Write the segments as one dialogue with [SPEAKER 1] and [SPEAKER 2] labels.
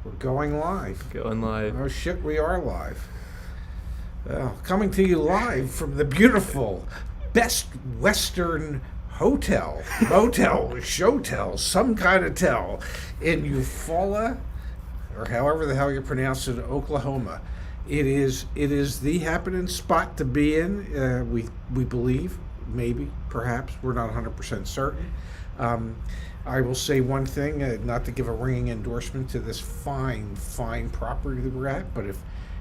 [SPEAKER 1] We're going live.
[SPEAKER 2] Going live.
[SPEAKER 1] Oh shit, we are live. Coming to you live from the beautiful Best Western Hotel, Motel, Showtel, some kind of tell in Eufaula, or however the hell you pronounce it, Oklahoma. It is the happening spot to be in. We believe, maybe, perhaps. We're not 100% certain. I will say one thing, not to give a ringing endorsement to this fine property that we're at, but if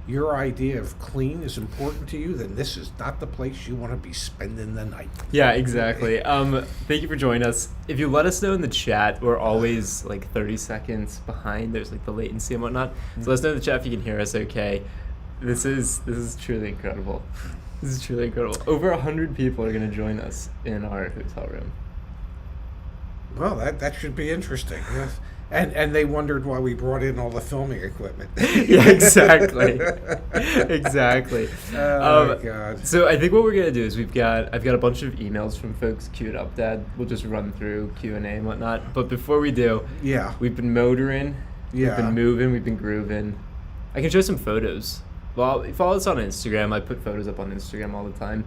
[SPEAKER 1] your idea of clean is important to you, then this is not the place you want to be spending the night.
[SPEAKER 2] Yeah, exactly. Thank you for joining us. If you let us know in the chat, we're always like 30 seconds behind. There's like the latency and whatnot. So let us know in the chat if you can hear us okay. This is truly incredible. This is truly incredible. Over 100 people are going to join us in our hotel room.
[SPEAKER 1] Well, that should be interesting. Yes. And they wondered why we brought in all the filming equipment.
[SPEAKER 2] Yeah, exactly. Exactly.
[SPEAKER 1] Oh, my God.
[SPEAKER 2] So I think what we're going to do is I've got a bunch of emails from folks queued up, Dad. We'll just run through Q&A and whatnot. But before we do,
[SPEAKER 1] yeah,
[SPEAKER 2] we've been motoring, we've been moving, we've been grooving. I can show some photos. Well, follow us on Instagram. I put photos up on Instagram all the time.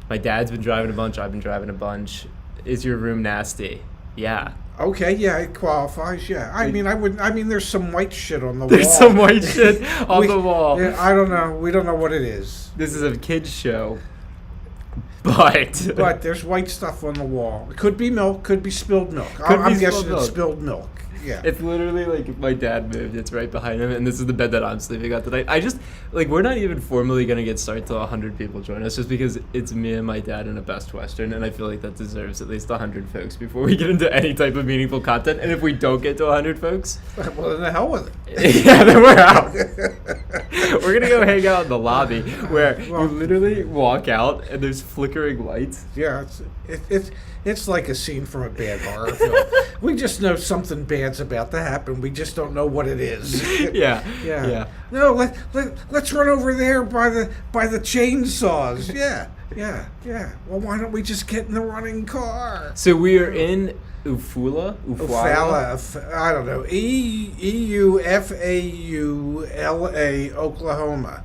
[SPEAKER 2] My dad's been driving a bunch. I've been driving a bunch. Is your room nasty? Yeah.
[SPEAKER 1] Okay, yeah, it qualifies, yeah. I mean, there's some white shit on the wall.
[SPEAKER 2] There's some white shit on the wall.
[SPEAKER 1] Yeah, I don't know. We don't know what it is.
[SPEAKER 2] This is a kid's show. But
[SPEAKER 1] there's white stuff on the wall. It could be milk, could be spilled milk. I'm guessing it's spilled milk. Yeah.
[SPEAKER 2] It's literally like if my dad moved, it's right behind him, and this is the bed that I'm sleeping on tonight. I just, like, we're not even formally going to get started till 100 people join us, just because it's me and my dad in a Best Western, and I feel like that deserves at least 100 folks before we get into any type of meaningful content. And if we don't get to 100 folks...
[SPEAKER 1] well, then the hell with it.
[SPEAKER 2] Yeah, then we're out. We're going to go hang out in the lobby, where you literally walk out, and there's flickering lights.
[SPEAKER 1] Yeah, it's like a scene from a bad horror film. We just know something bad's about to happen. We just don't know what it is.
[SPEAKER 2] Yeah.
[SPEAKER 1] No, let's run over there by the chainsaws. Yeah. Well, why don't we just get in the running car?
[SPEAKER 2] So we are in Eufaula.
[SPEAKER 1] I don't know. Eufaula, Oklahoma.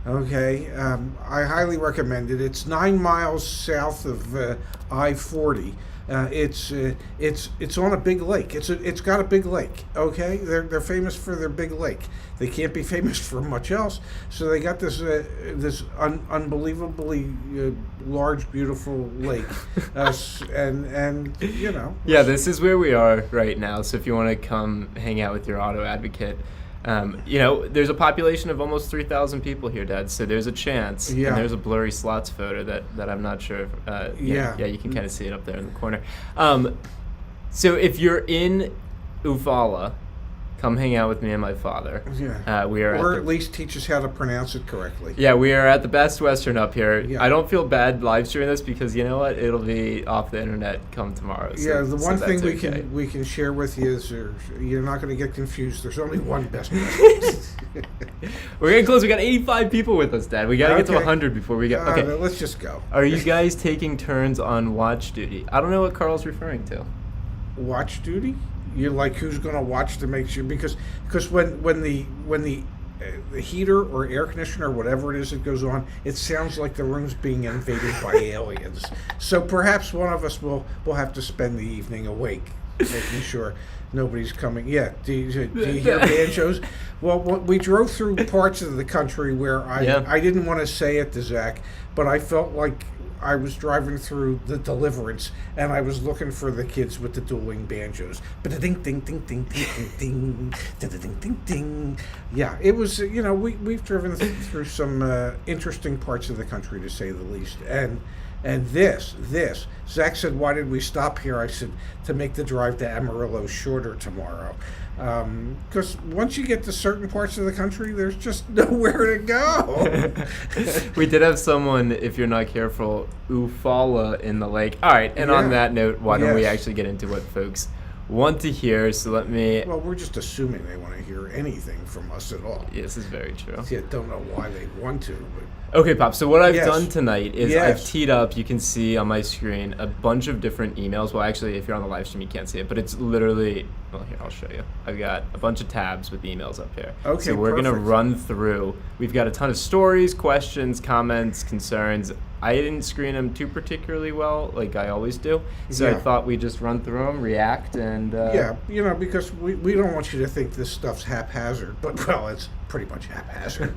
[SPEAKER 1] Okay, I highly recommend it. It's 9 miles south of I-40. It's on a big lake. It's got a big lake. Okay, they're famous for their big lake. They can't be famous for much else. So they got this unbelievably large, beautiful lake, and you know.
[SPEAKER 2] Yeah, this is where we are right now. So if you want to come hang out with your auto advocate. There's a population of almost 3,000 people here, Dad, so there's a chance.
[SPEAKER 1] Yeah.
[SPEAKER 2] And there's a blurry slots photo that I'm not sure if,
[SPEAKER 1] Yeah,
[SPEAKER 2] you can kind of see it up there in the corner. So if you're in Eufaula, come hang out with me and my father.
[SPEAKER 1] Yeah. Or at least teach us how to pronounce it correctly.
[SPEAKER 2] Yeah, we are at the Best Western up here.
[SPEAKER 1] Yeah.
[SPEAKER 2] I don't feel bad live streaming this because you know what? It'll be off the internet come tomorrow. So,
[SPEAKER 1] yeah, the one thing
[SPEAKER 2] okay.
[SPEAKER 1] we can share with you is you're not going to get confused. There's only one Best Western.
[SPEAKER 2] We're getting close. We got 85 people with us, Dad. We got to get to 100 before we get... Okay,
[SPEAKER 1] let's just go.
[SPEAKER 2] Are you guys taking turns on watch duty? I don't know what Carl's referring to.
[SPEAKER 1] Watch duty? You're like, who's going to watch to make sure? Because when the heater or air conditioner or whatever it is that goes on, it sounds like the room's being invaded by aliens. So perhaps one of us will have to spend the evening awake, making sure nobody's coming. Yeah, do you hear banjos? Well, we drove through parts of the country where I didn't want to say it to Zach, but I felt like I was driving through the Deliverance, and I was looking for the kids with the dueling banjos. But ding ding ding ding ding ding ding ding ding. Yeah, it was. We've driven through some interesting parts of the country, to say the least. And this, Zach said, "Why did we stop here?" I said, "To make the drive to Amarillo shorter tomorrow." Because once you get to certain parts of the country, there's just nowhere to go.
[SPEAKER 2] We did have someone, if you're not careful, Eufaula in the lake. All right, and on that note, why don't we actually get into what folks want to hear? So let me...
[SPEAKER 1] Well, we're just assuming they want to hear anything from us at all.
[SPEAKER 2] Yes, this is very true.
[SPEAKER 1] Yeah, don't know why they want to, but...
[SPEAKER 2] Okay, Pop, so what I've done tonight is I've teed up, you can see on my screen, a bunch of different emails. Well, actually, if you're on the live stream, you can't see it, but it's literally well, here, I'll show you. I've got a bunch of tabs with emails up here.
[SPEAKER 1] Okay,
[SPEAKER 2] so we're going to
[SPEAKER 1] perfect.
[SPEAKER 2] run through. We've got a ton of stories, questions, comments, concerns. I didn't screen them too particularly well, like I always do. So I
[SPEAKER 1] Yeah.
[SPEAKER 2] thought we'd just run through them, react, and...
[SPEAKER 1] Yeah, because we don't want you to think this stuff's haphazard, but, well, it's pretty much haphazard.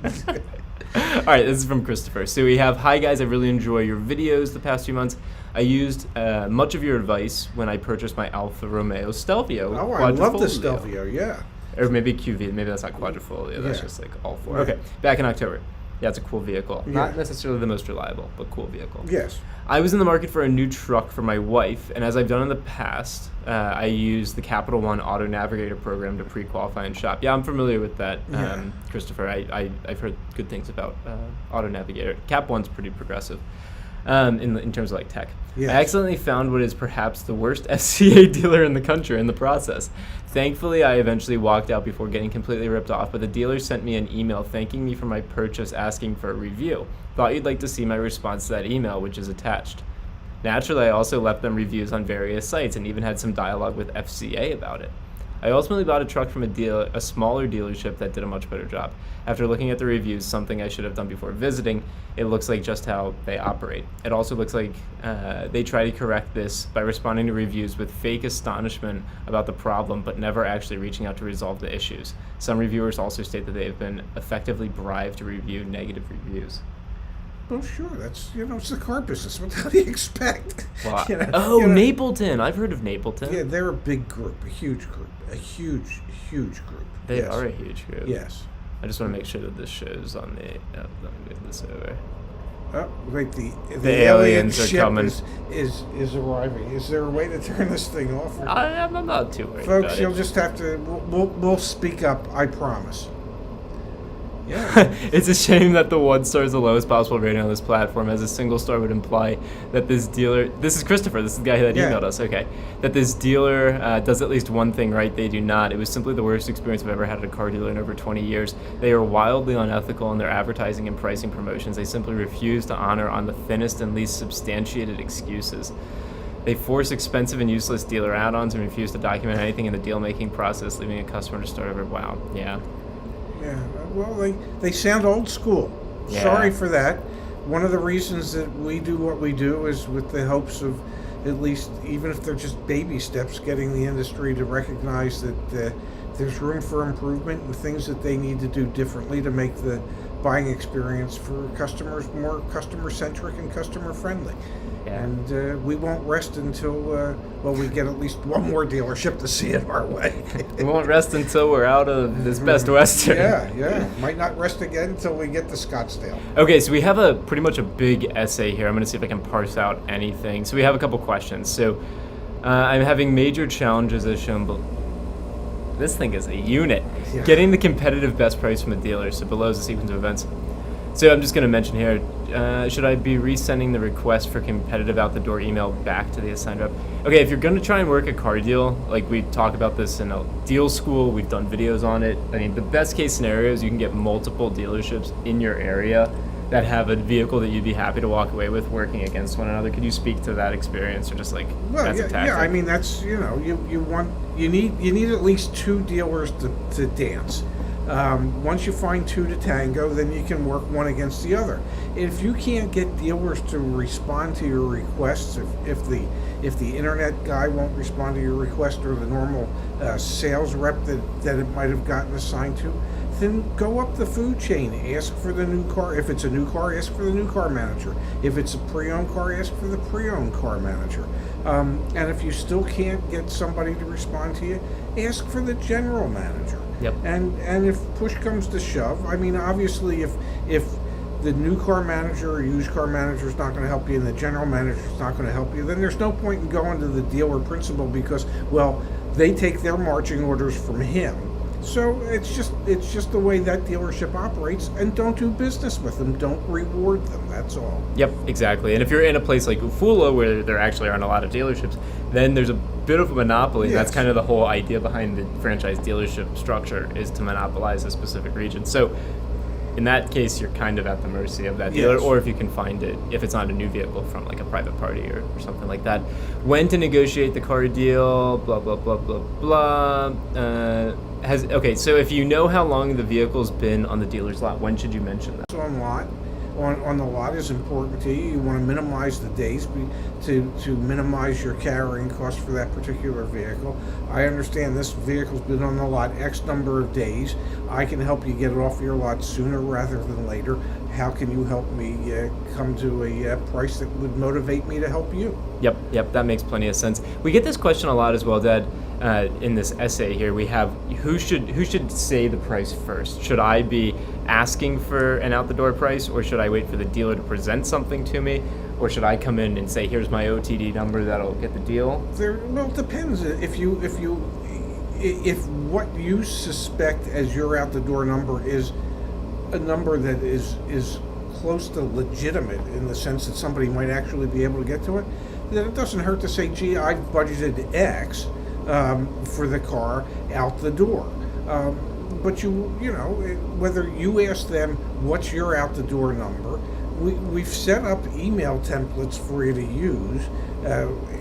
[SPEAKER 2] All right, this is from Christopher. So we have, hi guys, I really enjoy your videos the past few months. I used much of your advice when I purchased my Alfa Romeo Stelvio.
[SPEAKER 1] Oh, I love the
[SPEAKER 2] Quadrifoglio.
[SPEAKER 1] Stelvio, yeah.
[SPEAKER 2] Or maybe QV, maybe that's not quadrifoglio, that's
[SPEAKER 1] Yeah.
[SPEAKER 2] just like all four.
[SPEAKER 1] Yeah.
[SPEAKER 2] Okay, back in October. Yeah, it's a cool vehicle. Not
[SPEAKER 1] Yeah.
[SPEAKER 2] necessarily the most reliable, but cool vehicle.
[SPEAKER 1] Yes.
[SPEAKER 2] I was in the market for a new truck for my wife, and as I've done in the past, I used the Capital One Auto Navigator program to pre-qualify and shop. Yeah, I'm familiar with that,
[SPEAKER 1] Yeah.
[SPEAKER 2] Christopher. I've heard good things about Auto Navigator. Cap One's pretty progressive in terms of like tech.
[SPEAKER 1] Yes.
[SPEAKER 2] I accidentally found what is perhaps the worst FCA dealer in the country in the process. Thankfully, I eventually walked out before getting completely ripped off, but the dealer sent me an email thanking me for my purchase, asking for a review. Thought you'd like to see my response to that email, which is attached. Naturally, I also left them reviews on various sites and even had some dialogue with FCA about it. I ultimately bought a truck from a smaller dealership that did a much better job. After looking at the reviews, something I should have done before visiting, it looks like just how they operate. It also looks like they try to correct this by responding to reviews with fake astonishment about the problem, but never actually reaching out to resolve the issues. Some reviewers also state that they have been effectively bribed to review negative reviews.
[SPEAKER 1] Well, sure, that's, it's the car business. What do you expect?
[SPEAKER 2] Wow.
[SPEAKER 1] You know,
[SPEAKER 2] Oh,
[SPEAKER 1] you know,
[SPEAKER 2] Napleton. I've heard of Napleton.
[SPEAKER 1] Yeah, they're a big group, a huge group, a huge group.
[SPEAKER 2] They
[SPEAKER 1] Yes.
[SPEAKER 2] are a huge group.
[SPEAKER 1] Yes.
[SPEAKER 2] I just want to make sure that this shows on the... let me move this over.
[SPEAKER 1] Oh, wait, the
[SPEAKER 2] aliens are
[SPEAKER 1] ship
[SPEAKER 2] coming.
[SPEAKER 1] is arriving. Is there a way to turn this thing off?
[SPEAKER 2] I'm not too worried
[SPEAKER 1] Folks,
[SPEAKER 2] about
[SPEAKER 1] you'll
[SPEAKER 2] it.
[SPEAKER 1] just have to, we'll speak up, I promise. Yeah.
[SPEAKER 2] It's a shame that the 1 star is the lowest possible rating on this platform, as a single star would imply that this dealer... This is Christopher, this is the guy that
[SPEAKER 1] Yeah.
[SPEAKER 2] emailed us, okay. That this dealer does at least one thing right, they do not. It was simply the worst experience I've ever had at a car dealer in over 20 years. They are wildly unethical in their advertising and pricing promotions. They simply refuse to honor on the thinnest and least substantiated excuses. They force expensive and useless dealer add-ons and refuse to document anything in the deal-making process, leaving a customer to start over. Wow, yeah.
[SPEAKER 1] Yeah, well, they sound old school.
[SPEAKER 2] Yeah.
[SPEAKER 1] Sorry for that. One of the reasons that we do what we do is with the hopes of, at least, even if they're just baby steps, getting the industry to recognize that there's room for improvement and things that they need to do differently to make the buying experience for customers more customer-centric and customer-friendly.
[SPEAKER 2] Yeah.
[SPEAKER 1] And we won't rest until, we get at least one more dealership to see it our way.
[SPEAKER 2] We won't rest until we're out of this Best Western.
[SPEAKER 1] Yeah. Might not rest again until we get to Scottsdale.
[SPEAKER 2] Okay, so we have pretty much a big essay here. I'm going to see if I can parse out anything. So we have a couple questions. So I'm having major challenges as shown below. This thing is a unit.
[SPEAKER 1] Yeah.
[SPEAKER 2] Getting the competitive best price from a dealer. So below is the sequence of events. So I'm just going to mention here, should I be resending the request for competitive out the door email back to the assigned rep? Okay, if you're going to try and work a car deal, like we talk about this in a deal school, we've done videos on it. I mean, the best case scenario is you can get multiple dealerships in your area that have a vehicle that you'd be happy to walk away with working against one another. Could you speak to that experience, or just like that's a tactic?
[SPEAKER 1] Yeah. I mean, that's you need at least 2 dealers to dance. Once you find 2 to tango, then you can work one against the other. If you can't get dealers to respond to your requests, if the internet guy won't respond to your request, or the normal sales rep that it might have gotten assigned to, then go up the food chain. Ask for the new car. If it's a new car, ask for the new car manager. If it's a pre-owned car, ask for the pre-owned car manager. And if you still can't get somebody to respond to you, ask for the general manager.
[SPEAKER 2] Yep.
[SPEAKER 1] And if push comes to shove, I mean, obviously, if the new car manager or used car manager is not going to help you and the general manager is not going to help you, then there's no point in going to the dealer principal, because, well, they take their marching orders from him. So it's just the way that dealership operates, and don't do business with them. Don't reward them. That's all.
[SPEAKER 2] Yep, exactly. And if you're in a place like Eufaula, where there actually aren't a lot of dealerships, then there's a bit of a monopoly.
[SPEAKER 1] Yes.
[SPEAKER 2] That's kind of the whole idea behind the franchise dealership structure, is to monopolize a specific region. So in that case, you're kind of at the mercy of that dealer,
[SPEAKER 1] Yes.
[SPEAKER 2] or if you can find it, if it's not a new vehicle from like a private party or something like that. When to negotiate the car deal, blah, blah, blah, blah, blah. Okay, so if you know how long the vehicle's been on the dealer's lot, when should you mention that?
[SPEAKER 1] On the lot is important to you. You want to minimize the days to minimize your carrying cost for that particular vehicle. I understand this vehicle's been on the lot X number of days. I can help you get it off your lot sooner rather than later. How can you help me come to a price that would motivate me to help you?
[SPEAKER 2] Yep, that makes plenty of sense. We get this question a lot as well, Dad. In this essay here, we have who should say the price first? Should I be asking for an out-the-door price, or should I wait for the dealer to present something to me, or should I come in and say, here's my OTD number that'll get the deal?
[SPEAKER 1] Well, it depends. If what you suspect as your out-the-door number is a number that is close to legitimate in the sense that somebody might actually be able to get to it, then it doesn't hurt to say, gee, I've budgeted X for the car out the door. But you know, whether you ask them what's your out the door number, we've set up email templates for you to use,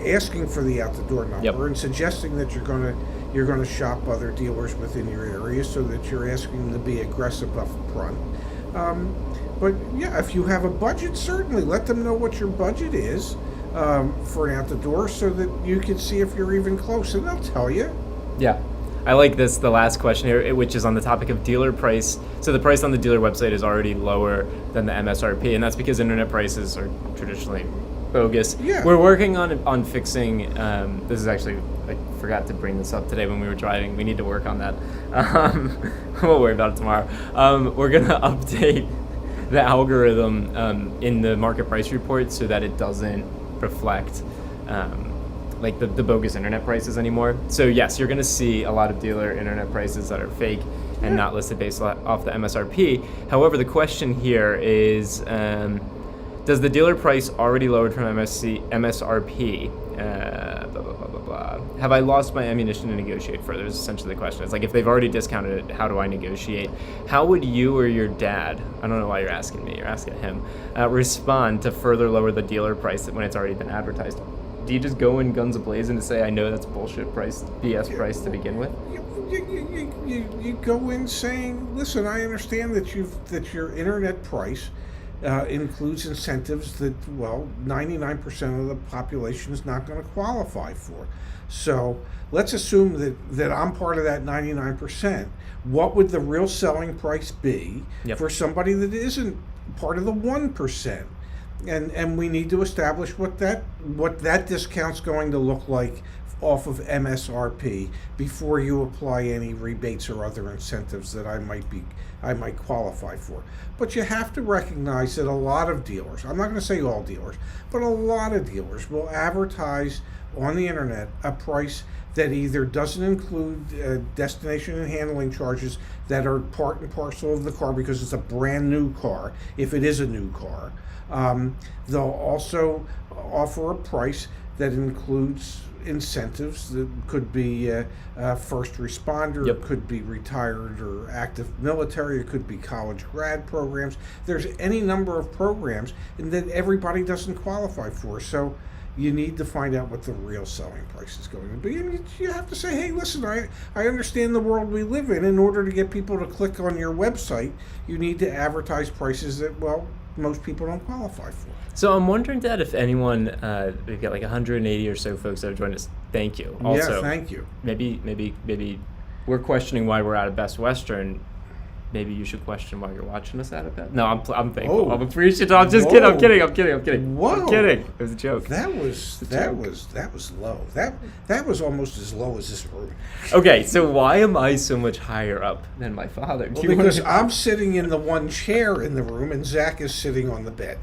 [SPEAKER 1] asking for the out the door number and suggesting that you're going to shop other dealers within your area, so that you're asking them to be aggressive up front. But yeah, if you have a budget, certainly let them know what your budget is for an out the door, so that you can see if you're even close, and they'll tell you.
[SPEAKER 2] Yeah. I like this, the last question here, which is on the topic of dealer price. So the price on the dealer website is already lower than the MSRP, and that's because internet prices are traditionally bogus.
[SPEAKER 1] Yeah.
[SPEAKER 2] We're working on fixing, this is actually, I forgot to bring this up today when we were driving. We need to work on that. We'll worry about it tomorrow. We're going to update the algorithm in the market price report so that it doesn't reflect like the bogus internet prices anymore. So yes, you're going to see a lot of dealer internet prices that are fake and not listed based off the MSRP. However, the question here is, does the dealer price already lowered from MSRP? Blah, blah, blah, blah, blah. Have I lost my ammunition to negotiate further? Is essentially the question. It's like, if they've already discounted it, how do I negotiate? How would you or your dad, I don't know why you're asking me, you're asking him, respond to further lower the dealer price when it's already been advertised? Do you just go in guns a-blazing to say, I know that's bullshit price, BS price to begin with?
[SPEAKER 1] You go in saying, listen, I understand that your internet price includes incentives that, well, 99% of the population is not going to qualify for. So let's assume that I'm part of that 99%. What would the real selling price be for somebody that isn't part of the 1%? And we need to establish what that discount's going to look like off of MSRP before you apply any rebates or other incentives that I might qualify for. But you have to recognize that a lot of dealers, I'm not going to say all dealers, but a lot of dealers will advertise on the internet a price that either doesn't include destination and handling charges that are part and parcel of the car because it's a brand new car, if it is a new car. They'll also offer a price that includes incentives that could be first responder, it could be retired or active military, it could be college grad programs. There's any number of programs that everybody doesn't qualify for. So you need to find out what the real selling price is going to be. And you have to say, hey, listen, I understand the world we live in. In order to get people to click on your website, you need to advertise prices that, well, most people don't qualify for.
[SPEAKER 2] So I'm wondering, Dad, if anyone, we've got like 180 or so folks that have joined us. Thank you. Also,
[SPEAKER 1] yeah, thank you.
[SPEAKER 2] Maybe we're questioning why we're out of Best Western. Maybe you should question why you're watching us out of Best. No, I'm thankful.
[SPEAKER 1] Oh.
[SPEAKER 2] I'm appreciative. I'm just kidding. I'm kidding.
[SPEAKER 1] Whoa.
[SPEAKER 2] I'm kidding. It was a joke.
[SPEAKER 1] That was low. That was almost as low as this room.
[SPEAKER 2] Okay, so why am I so much higher up than my father?
[SPEAKER 1] Well, because I'm sitting in the one chair in the room and Zach is sitting on the bed.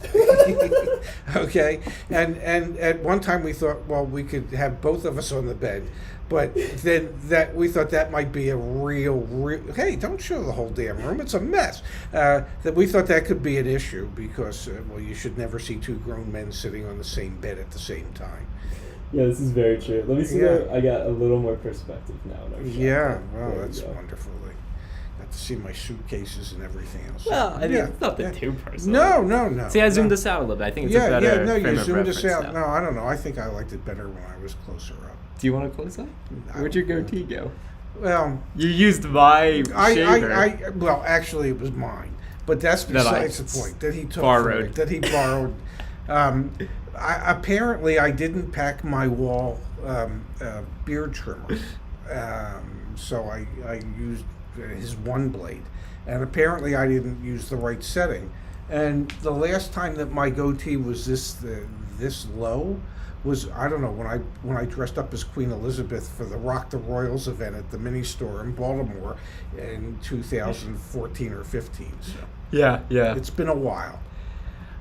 [SPEAKER 1] Okay, and at one time we thought, well, we could have both of us on the bed, but then that we thought that might be a real hey, don't show the whole damn room, it's a mess. That we thought that could be an issue because well, you should never see two grown men sitting on the same bed at the same time.
[SPEAKER 3] Yeah, this is very true. Let me see. I got a little more perspective now.
[SPEAKER 1] Yeah, well, that's wonderful. got to see my suitcases and everything else.
[SPEAKER 2] Well, I mean,
[SPEAKER 1] Yeah,
[SPEAKER 2] it's nothing
[SPEAKER 1] yeah.
[SPEAKER 2] too personal.
[SPEAKER 1] No.
[SPEAKER 2] See, I zoomed
[SPEAKER 1] no.
[SPEAKER 2] this out a little bit. I think it's
[SPEAKER 1] Yeah,
[SPEAKER 2] a better
[SPEAKER 1] no,
[SPEAKER 2] frame
[SPEAKER 1] you
[SPEAKER 2] of
[SPEAKER 1] zoomed this
[SPEAKER 2] reference
[SPEAKER 1] out.
[SPEAKER 2] now.
[SPEAKER 1] No, I don't know. I think I liked it better when I was closer up.
[SPEAKER 2] Do you want to close up? Where'd your goatee go?
[SPEAKER 1] Well,
[SPEAKER 2] You used my shaver.
[SPEAKER 1] well, actually, it was mine, but that's
[SPEAKER 2] That I
[SPEAKER 1] besides the point. That he took
[SPEAKER 2] borrowed.
[SPEAKER 1] from me, that he borrowed. Apparently, I didn't pack my wall beard trimmer, so I used his one blade, and apparently I didn't use the right setting. And the last time that my goatee was this low was, I don't know, when I dressed up as Queen Elizabeth for the Rock the Royals event at the mini store in Baltimore in 2014 or 15. So
[SPEAKER 2] Yeah.
[SPEAKER 1] it's been a while.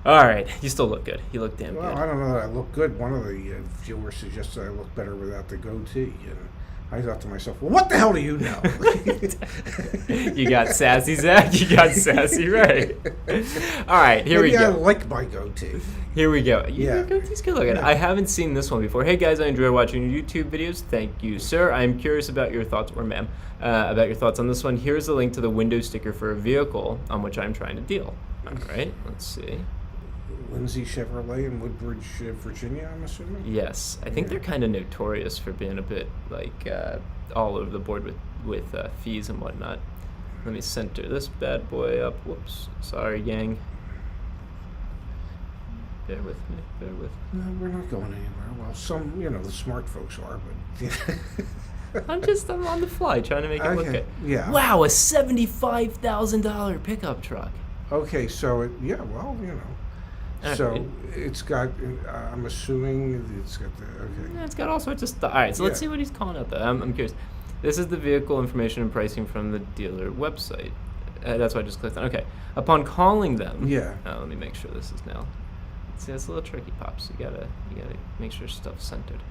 [SPEAKER 2] All right. You still look good. You look damn
[SPEAKER 1] Well,
[SPEAKER 2] good.
[SPEAKER 1] I don't know that I look good. One of the viewers suggested I look better without the goatee, and I thought to myself, well, what the hell do you know?
[SPEAKER 2] You got sassy Zach. You got sassy Ray. All right. Here
[SPEAKER 1] Maybe
[SPEAKER 2] we
[SPEAKER 1] I
[SPEAKER 2] go.
[SPEAKER 1] like my goatee.
[SPEAKER 2] Here we go.
[SPEAKER 1] Yeah.
[SPEAKER 2] Your goatee's good looking.
[SPEAKER 1] Yeah.
[SPEAKER 2] I haven't seen this one before. Hey guys, I enjoy watching your YouTube videos. Thank you, sir. I'm curious about your thoughts, or ma'am, about your thoughts on this one. Here's a link to the window sticker for a vehicle on which I'm trying to deal. All right. Let's see.
[SPEAKER 1] Lindsay Chevrolet in Woodbridge, Virginia, I'm assuming?
[SPEAKER 2] Yes, I think they're kind of notorious for being a bit like all over the board with fees and whatnot. Let me center this bad boy up. Whoops, sorry, gang. Bear with me.
[SPEAKER 1] No, we're not going anywhere. Well, some, the smart folks are, but...
[SPEAKER 2] I'm on the fly trying to make it look
[SPEAKER 1] Okay,
[SPEAKER 2] good.
[SPEAKER 1] yeah.
[SPEAKER 2] Wow, a $75,000 pickup truck.
[SPEAKER 1] Okay, so,
[SPEAKER 2] All
[SPEAKER 1] So
[SPEAKER 2] right.
[SPEAKER 1] it's got, I'm assuming it's got the, okay.
[SPEAKER 2] Yeah, it's got all sorts of stuff. All right, so let's
[SPEAKER 1] Yeah.
[SPEAKER 2] see what he's calling out. Though I'm curious. This is the vehicle information and pricing from the dealer website. That's why I just clicked on. Okay. Upon calling them.
[SPEAKER 1] Yeah.
[SPEAKER 2] Let me make sure this is now. See, that's a little tricky, pops. You gotta make sure stuff's centered.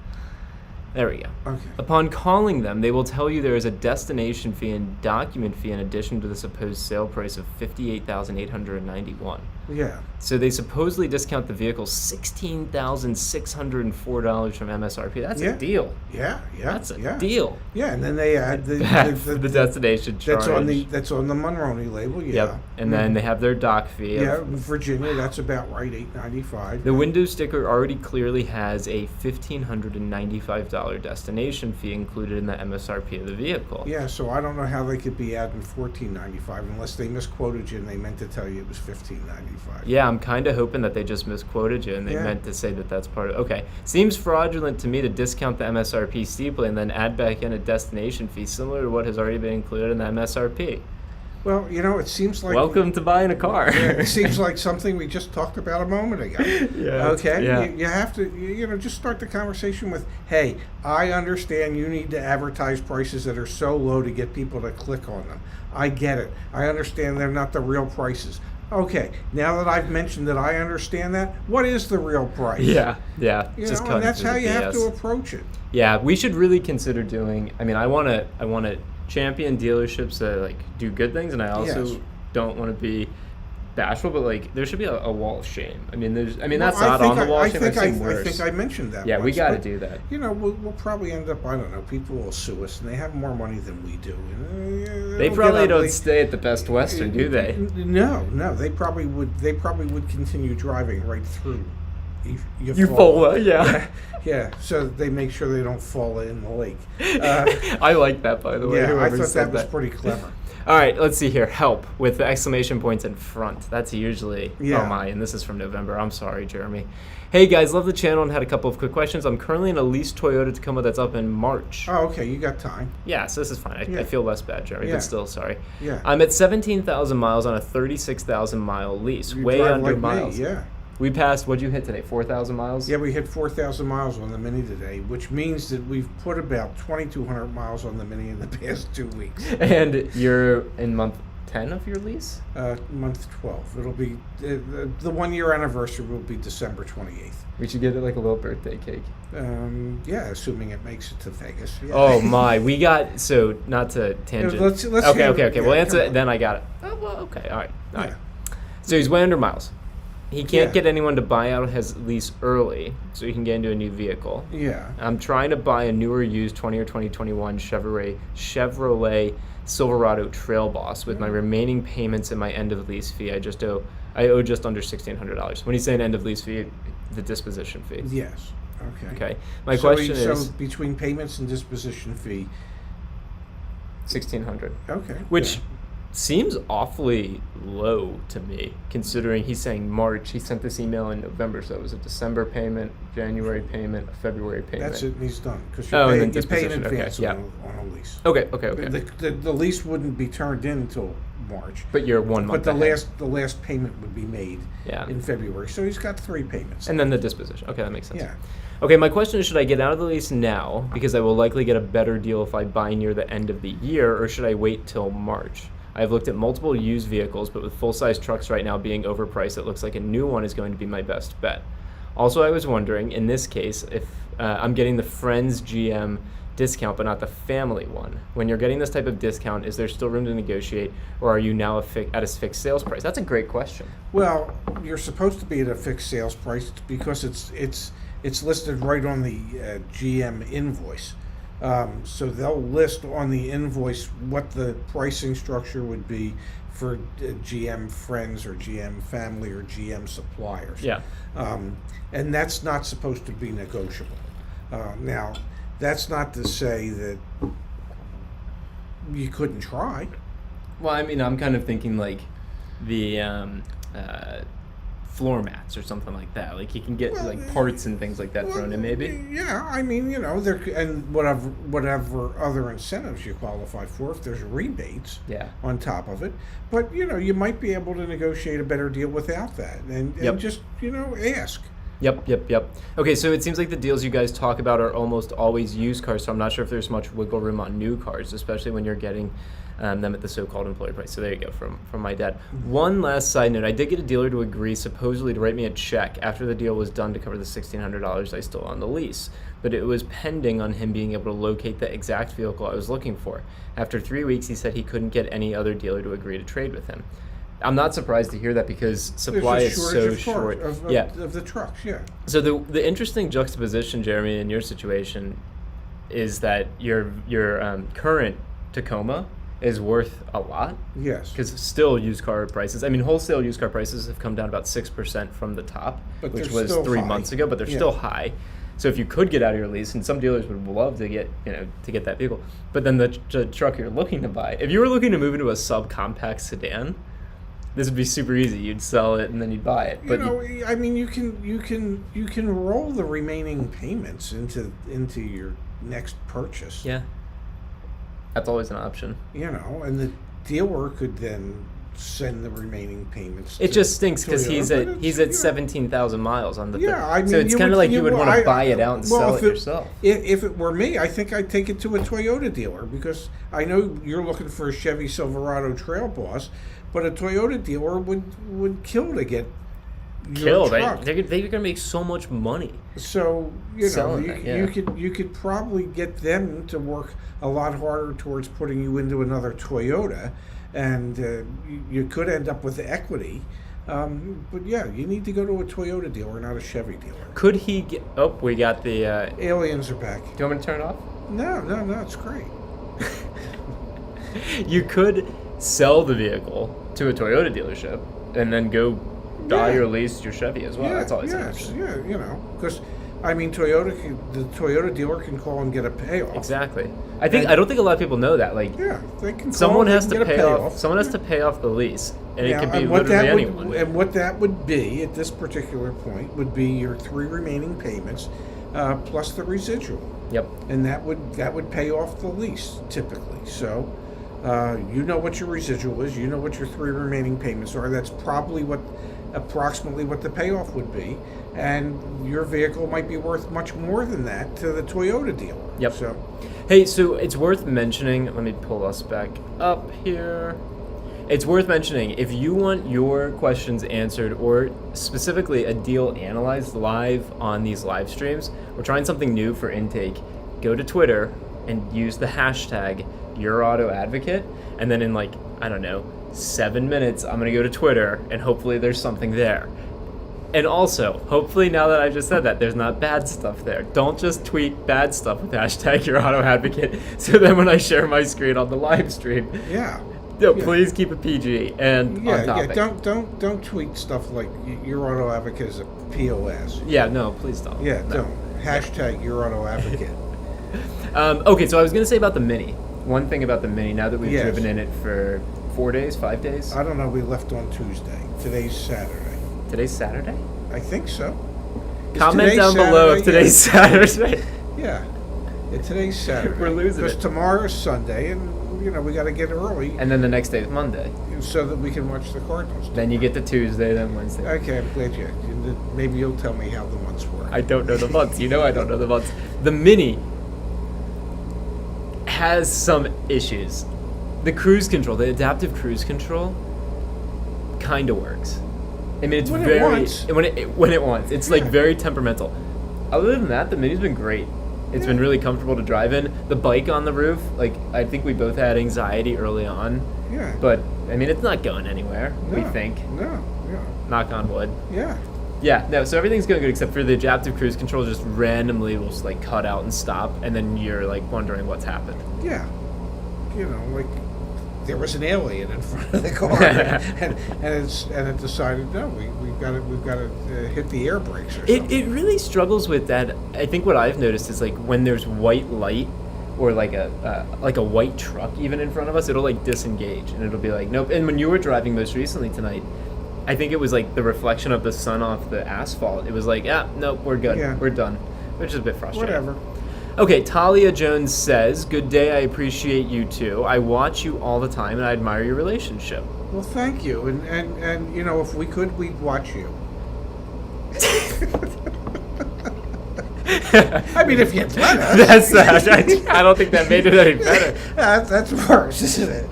[SPEAKER 2] There we go.
[SPEAKER 1] Okay.
[SPEAKER 2] Upon calling them, they will tell you there is a destination fee and document fee in addition to the supposed sale price of $58,891.
[SPEAKER 1] Yeah.
[SPEAKER 2] So they supposedly discount the vehicle $16,604 from MSRP. That's
[SPEAKER 1] Yeah.
[SPEAKER 2] a deal.
[SPEAKER 1] Yeah.
[SPEAKER 2] That's a
[SPEAKER 1] yeah.
[SPEAKER 2] deal.
[SPEAKER 1] Yeah, and then they add the
[SPEAKER 2] destination charge.
[SPEAKER 1] that's on the Monroney label. Yeah.
[SPEAKER 2] Yep. And then they have their dock fee.
[SPEAKER 1] Yeah, Virginia, that's about right, $8.95.
[SPEAKER 2] The window sticker already clearly has a $1,595 destination fee included in the MSRP of the vehicle.
[SPEAKER 1] Yeah, so I don't know how they could be adding $14.95 unless they misquoted you and they meant to tell you it was $15.95.
[SPEAKER 2] Yeah, I'm kind of hoping that they just misquoted you and they
[SPEAKER 1] Yeah.
[SPEAKER 2] meant to say that that's part of. Okay, seems fraudulent to me to discount the MSRP steeply and then add back in a destination fee similar to what has already been included in the MSRP.
[SPEAKER 1] Well, it seems like
[SPEAKER 2] Welcome to buying a car.
[SPEAKER 1] Yeah, it seems like something we just talked about a moment ago.
[SPEAKER 2] Yeah,
[SPEAKER 1] Okay.
[SPEAKER 2] yeah.
[SPEAKER 1] You have to, just start the conversation with, "Hey, I understand you need to advertise prices that are so low to get people to click on them. I get it. I understand they're not the real prices. Okay. Now that I've mentioned that I understand that, what is the real price?
[SPEAKER 2] Yeah.
[SPEAKER 1] And that's how you have to approach it.
[SPEAKER 2] Yeah, we should really consider doing. I mean, I want to champion dealerships that do good things, and I also
[SPEAKER 1] Yes.
[SPEAKER 2] don't want to be bashful, but there should be a wall of shame. I mean, that's
[SPEAKER 1] Well,
[SPEAKER 2] not on the wall of shame. I've seen worse.
[SPEAKER 1] I think I mentioned that.
[SPEAKER 2] Yeah, we
[SPEAKER 1] once,
[SPEAKER 2] got to
[SPEAKER 1] but,
[SPEAKER 2] do that.
[SPEAKER 1] We'll probably end up, I don't know, people will sue us, and they have more money than we do. And,
[SPEAKER 2] They
[SPEAKER 1] it'll
[SPEAKER 2] probably
[SPEAKER 1] get
[SPEAKER 2] don't
[SPEAKER 1] ugly.
[SPEAKER 2] stay at the Best Western, do they?
[SPEAKER 1] No, they probably would. They probably would continue driving right through.
[SPEAKER 2] Eufaula, yeah.
[SPEAKER 1] Yeah. So they make sure they don't fall in the lake.
[SPEAKER 2] I like that, by the way.
[SPEAKER 1] Yeah, I
[SPEAKER 2] whoever
[SPEAKER 1] thought
[SPEAKER 2] said
[SPEAKER 1] that was pretty clever.
[SPEAKER 2] All right, let's see here. Help with the exclamation points in front. That's usually,
[SPEAKER 1] Yeah.
[SPEAKER 2] oh my, and this is from November. I'm sorry, Jeremy. Hey guys, love the channel and had a couple of quick questions. I'm currently in a leased Toyota Tacoma that's up in March.
[SPEAKER 1] Oh, okay. You got time.
[SPEAKER 2] Yeah, so this is fine.
[SPEAKER 1] Yeah.
[SPEAKER 2] I feel less bad, Jeremy,
[SPEAKER 1] Yeah.
[SPEAKER 2] but still sorry.
[SPEAKER 1] Yeah.
[SPEAKER 2] I'm at 17,000 miles on a 36,000 mile lease,
[SPEAKER 1] You
[SPEAKER 2] way
[SPEAKER 1] drive
[SPEAKER 2] under
[SPEAKER 1] like
[SPEAKER 2] miles.
[SPEAKER 1] Me, yeah.
[SPEAKER 2] We passed, what'd you hit today, 4,000 miles?
[SPEAKER 1] Yeah, we hit 4,000 miles on the Mini today, which means that we've put about 2,200 miles on the Mini in the past 2 weeks.
[SPEAKER 2] And you're in month 10 of your lease?
[SPEAKER 1] Month 12. It'll be the 1 year anniversary will be December 28th.
[SPEAKER 2] We should get it like a little birthday cake.
[SPEAKER 1] Yeah, assuming it makes it to Vegas. Yeah.
[SPEAKER 2] Oh my, we got, so not to tangent.
[SPEAKER 1] Let's
[SPEAKER 2] okay,
[SPEAKER 1] hear-
[SPEAKER 2] okay.
[SPEAKER 1] yeah,
[SPEAKER 2] Well,
[SPEAKER 1] come
[SPEAKER 2] answer
[SPEAKER 1] on.
[SPEAKER 2] then I got it. Oh, well, okay, all right.
[SPEAKER 1] Yeah.
[SPEAKER 2] So he's way under miles. he can't
[SPEAKER 1] Yeah.
[SPEAKER 2] get anyone to buy out his lease early so he can get into a new vehicle.
[SPEAKER 1] Yeah.
[SPEAKER 2] I'm trying to buy a newer used 20 or 2021 Chevrolet Silverado Trail Boss with my remaining payments and my end of lease fee. I owe just under $1,600. When he's saying end of lease fee, the disposition fee.
[SPEAKER 1] Yes. Okay.
[SPEAKER 2] Okay. My
[SPEAKER 1] So
[SPEAKER 2] question is
[SPEAKER 1] so between payments and disposition fee.
[SPEAKER 2] $1,600,
[SPEAKER 1] Okay.
[SPEAKER 2] which
[SPEAKER 1] yeah.
[SPEAKER 2] seems awfully low to me, considering he's saying March. He sent this email in November, so it was a December payment, January payment, a February payment.
[SPEAKER 1] That's it. And he's done because
[SPEAKER 2] Oh, and then
[SPEAKER 1] you pay in
[SPEAKER 2] disposition, okay,
[SPEAKER 1] advance
[SPEAKER 2] yeah.
[SPEAKER 1] on a lease.
[SPEAKER 2] Okay.
[SPEAKER 1] The lease wouldn't be turned in until March.
[SPEAKER 2] But you're 1 month
[SPEAKER 1] But
[SPEAKER 2] ahead.
[SPEAKER 1] the last payment would be made
[SPEAKER 2] Yeah.
[SPEAKER 1] in February. So he's got 3 payments.
[SPEAKER 2] And then the disposition. Okay, that makes sense.
[SPEAKER 1] Yeah.
[SPEAKER 2] Okay, my question is, should I get out of the lease now because I will likely get a better deal if I buy near the end of the year, or should I wait till March? I've looked at multiple used vehicles, but with full-size trucks right now being overpriced, it looks like a new one is going to be my best bet. Also, I was wondering, in this case, if I'm getting the Friends GM discount, but not the family one. When you're getting this type of discount, is there still room to negotiate, or are you now at a fixed sales price? That's a great question.
[SPEAKER 1] Well, you're supposed to be at a fixed sales price because it's listed right on the GM invoice. So they'll list on the invoice what the pricing structure would be for GM Friends or GM Family or GM Suppliers.
[SPEAKER 2] Yeah.
[SPEAKER 1] And that's not supposed to be negotiable. Now, that's not to say that you couldn't try.
[SPEAKER 2] Well, I mean, I'm kind of thinking like the floor mats or something like that. Like you can get like parts and things like that thrown in, maybe.
[SPEAKER 1] Yeah, I mean, there and whatever other incentives you qualify for, if there's rebates
[SPEAKER 2] Yeah.
[SPEAKER 1] on top of it. But you might be able to negotiate a better deal without that, and
[SPEAKER 2] Yep.
[SPEAKER 1] just ask.
[SPEAKER 2] Yep. Okay, so it seems like the deals you guys talk about are almost always used cars, so I'm not sure if there's much wiggle room on new cars, especially when you're getting them at the so-called employer price. So there you go, from my dad. One last side note, I did get a dealer to agree supposedly to write me a check after the deal was done to cover the $1,600 I still on the lease, but it was pending on him being able to locate the exact vehicle I was looking for. After 3 weeks, he said he couldn't get any other dealer to agree to trade with him. I'm not surprised to hear that because supply
[SPEAKER 1] There's a
[SPEAKER 2] is
[SPEAKER 1] shortage
[SPEAKER 2] so
[SPEAKER 1] of cars,
[SPEAKER 2] short.
[SPEAKER 1] of the trucks. Yeah.
[SPEAKER 2] So the interesting juxtaposition, Jeremy, in your situation, is that your current Tacoma is worth a lot.
[SPEAKER 1] Yes.
[SPEAKER 2] Because still used car prices. I mean, wholesale used car prices have come down about 6% from the top,
[SPEAKER 1] But
[SPEAKER 2] which
[SPEAKER 1] they're
[SPEAKER 2] was
[SPEAKER 1] still
[SPEAKER 2] 3
[SPEAKER 1] high.
[SPEAKER 2] months ago. But they're
[SPEAKER 1] Yeah.
[SPEAKER 2] still high. So if you could get out of your lease, and some dealers would love to get that vehicle, but then the truck you're looking to buy, if you were looking to move into a subcompact sedan, this would be super easy. You'd sell it and then you'd buy it. But
[SPEAKER 1] I mean, you can roll the remaining payments into your next purchase.
[SPEAKER 2] yeah, that's always an option.
[SPEAKER 1] And the dealer could then send the remaining payments.
[SPEAKER 2] It
[SPEAKER 1] to
[SPEAKER 2] just stinks because
[SPEAKER 1] Toyota, but
[SPEAKER 2] he's
[SPEAKER 1] it's,
[SPEAKER 2] at 17,000 miles on the thing.
[SPEAKER 1] Yeah, I mean,
[SPEAKER 2] so it's kind of like you would want to buy it out and sell it yourself.
[SPEAKER 1] If it were me, I think I'd take it to a Toyota dealer because I know you're looking for a Chevy Silverado Trail Boss, but a Toyota dealer would kill to get your truck.
[SPEAKER 2] They're gonna make so much money.
[SPEAKER 1] So
[SPEAKER 2] Selling that, yeah.
[SPEAKER 1] you could probably get them to work a lot harder towards putting you into another Toyota, and you could end up with equity. But yeah, you need to go to a Toyota dealer, not a Chevy dealer.
[SPEAKER 2] Could he get? Oh, we got the.
[SPEAKER 1] Aliens are back.
[SPEAKER 2] Do you want me to turn it off?
[SPEAKER 1] No, it's great.
[SPEAKER 2] You could sell the vehicle to a Toyota dealership and then go buy
[SPEAKER 1] Yeah.
[SPEAKER 2] or lease your Chevy as well. That's always an option.
[SPEAKER 1] Yeah, because I mean, the Toyota dealer can call and get a payoff.
[SPEAKER 2] Exactly. I don't think a lot of people know that. Like,
[SPEAKER 1] Yeah, they can.
[SPEAKER 2] someone
[SPEAKER 1] call,
[SPEAKER 2] has
[SPEAKER 1] they
[SPEAKER 2] to
[SPEAKER 1] can get
[SPEAKER 2] pay
[SPEAKER 1] a
[SPEAKER 2] off.
[SPEAKER 1] payoff.
[SPEAKER 2] Someone has to pay off the lease, and it could be
[SPEAKER 1] and what
[SPEAKER 2] literally
[SPEAKER 1] that
[SPEAKER 2] anyone.
[SPEAKER 1] and what that would be at this particular point would be your 3 remaining payments plus the residual,
[SPEAKER 2] Yep.
[SPEAKER 1] and that would pay off the lease typically. So. You know what your residual is. You know what your 3 remaining payments are. That's probably approximately what the payoff would be, and your vehicle might be worth much more than that to the Toyota dealer.
[SPEAKER 2] Yep.
[SPEAKER 1] So,
[SPEAKER 2] Hey, so it's worth mentioning. Let me pull us back up here. It's worth mentioning if you want your questions answered or specifically a deal analyzed live on these live streams, we're trying something new for Intake. Go to Twitter and use the hashtag YOURAUTOADVOCATE, and then in 7 minutes, I'm going to go to Twitter, and hopefully there's something there. And also, hopefully now that I just said that, there's not bad stuff there. Don't just tweet bad stuff with hashtag YourAutoAdvocate. So then when I share my screen on the live stream,
[SPEAKER 1] Yeah.
[SPEAKER 2] no, please keep it PG and on topic.
[SPEAKER 1] Don't tweet stuff like your auto advocate is a POS.
[SPEAKER 2] Yeah, no, please don't.
[SPEAKER 1] Yeah,
[SPEAKER 2] No.
[SPEAKER 1] don't. Hashtag your auto advocate.
[SPEAKER 2] Okay, so I was going to say about the Mini. One thing about the Mini, now that we've
[SPEAKER 1] Yes.
[SPEAKER 2] driven in it for 4 days, 5 days.
[SPEAKER 1] I don't know, we left on Tuesday. Today's Saturday.
[SPEAKER 2] Today's Saturday?
[SPEAKER 1] I think so. Is
[SPEAKER 2] Comment
[SPEAKER 1] today
[SPEAKER 2] down below if
[SPEAKER 1] Saturday?
[SPEAKER 2] today's Saturday.
[SPEAKER 1] Yeah. Today's Saturday.
[SPEAKER 2] We're losing
[SPEAKER 1] Because
[SPEAKER 2] it.
[SPEAKER 1] tomorrow's Sunday, and, we got to get early
[SPEAKER 2] And then the next day is Monday.
[SPEAKER 1] so that we can watch the Cardinals.
[SPEAKER 2] Then you get to Tuesday, then Wednesday.
[SPEAKER 1] Okay, I'm glad you. Maybe you'll tell me how the months work.
[SPEAKER 2] I don't know the months. You know I don't know the months. The Mini has some issues. The cruise control, the adaptive cruise control, kind of works. I mean, it's
[SPEAKER 1] When it
[SPEAKER 2] very
[SPEAKER 1] wants.
[SPEAKER 2] when it wants. It's like
[SPEAKER 1] Yeah.
[SPEAKER 2] very temperamental. Other than that, the Mini's been great. It's been really comfortable to drive in. The bike on the roof, like I think we both had anxiety early on,
[SPEAKER 1] Yeah.
[SPEAKER 2] but I mean, it's not going anywhere. We
[SPEAKER 1] No,
[SPEAKER 2] think.
[SPEAKER 1] No. Yeah.
[SPEAKER 2] Knock on wood.
[SPEAKER 1] Yeah.
[SPEAKER 2] Yeah, no, so everything's going good except for the adaptive cruise control just randomly will just like cut out and stop, and then you're like wondering what's happened.
[SPEAKER 1] Yeah. Like there was an alien in front of the car, and it decided no, we've got to hit the air brakes or something.
[SPEAKER 2] It really struggles with that. I think what I've noticed is like when there's white light or like a white truck even in front of us, it'll like disengage and it'll be like nope. And when you were driving most recently tonight, I think it was like the reflection of the sun off the asphalt. It was like, nope, we're good.
[SPEAKER 1] Yeah.
[SPEAKER 2] We're done. Which is a bit frustrating.
[SPEAKER 1] Whatever.
[SPEAKER 2] Okay, Talia Jones says, good day, I appreciate you too. I watch you all the time and I admire your relationship.
[SPEAKER 1] Well, thank you, and if we could, we'd watch you. I mean, if you'd let us.
[SPEAKER 2] I don't think that made it any better.
[SPEAKER 1] That's worse, isn't it?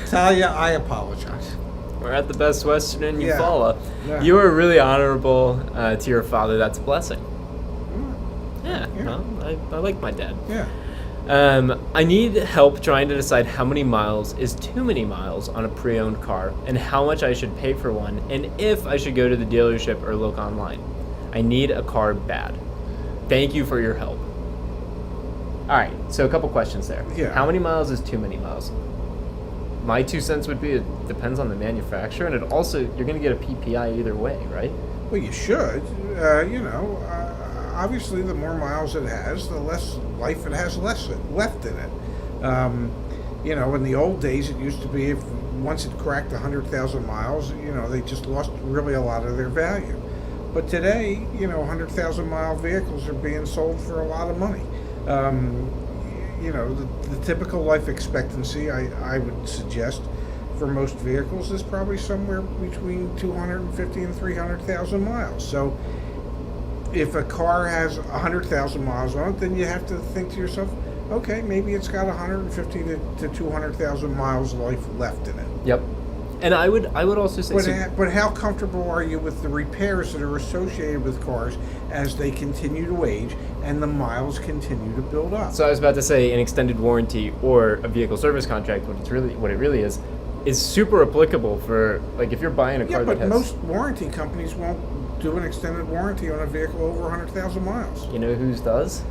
[SPEAKER 1] Talia, I apologize.
[SPEAKER 2] We're at the Best Western in
[SPEAKER 1] Yeah.
[SPEAKER 2] Eufaula.
[SPEAKER 1] Yeah.
[SPEAKER 2] You are really honorable to your father. That's a blessing. Yeah,
[SPEAKER 1] Yeah.
[SPEAKER 2] well, I like my dad.
[SPEAKER 1] Yeah.
[SPEAKER 2] I need help trying to decide how many miles is too many miles on a pre-owned car and how much I should pay for one and if I should go to the dealership or look online. I need a car bad. Thank you for your help. All right, so a couple questions there.
[SPEAKER 1] Yeah.
[SPEAKER 2] How many miles is too many miles? My 2 cents would be it depends on the manufacturer, and it also, you're going to get a PPI either way, right?
[SPEAKER 1] Well, you should. Obviously, the more miles it has, the less life it has left in it. In the old days, it used to be if once it cracked 100,000 miles, they just lost really a lot of their value. But today, 100,000 mile vehicles are being sold for a lot of money. The typical life expectancy, I would suggest, for most vehicles is probably somewhere between 250 and 300,000 miles. So if a car has 100,000 miles on it, then you have to think to yourself, okay, maybe it's got 150 to 200,000 miles life left in it.
[SPEAKER 2] Yep. And I would also say...
[SPEAKER 1] But how comfortable are you with the repairs that are associated with cars as they continue to age and the miles continue to build up?
[SPEAKER 2] So I was about to say an extended warranty or a vehicle service contract, what it really is super applicable for, like, if you're buying a car that has...
[SPEAKER 1] but most warranty companies won't do an extended warranty on a vehicle over 100,000 miles.
[SPEAKER 2] You know whose does?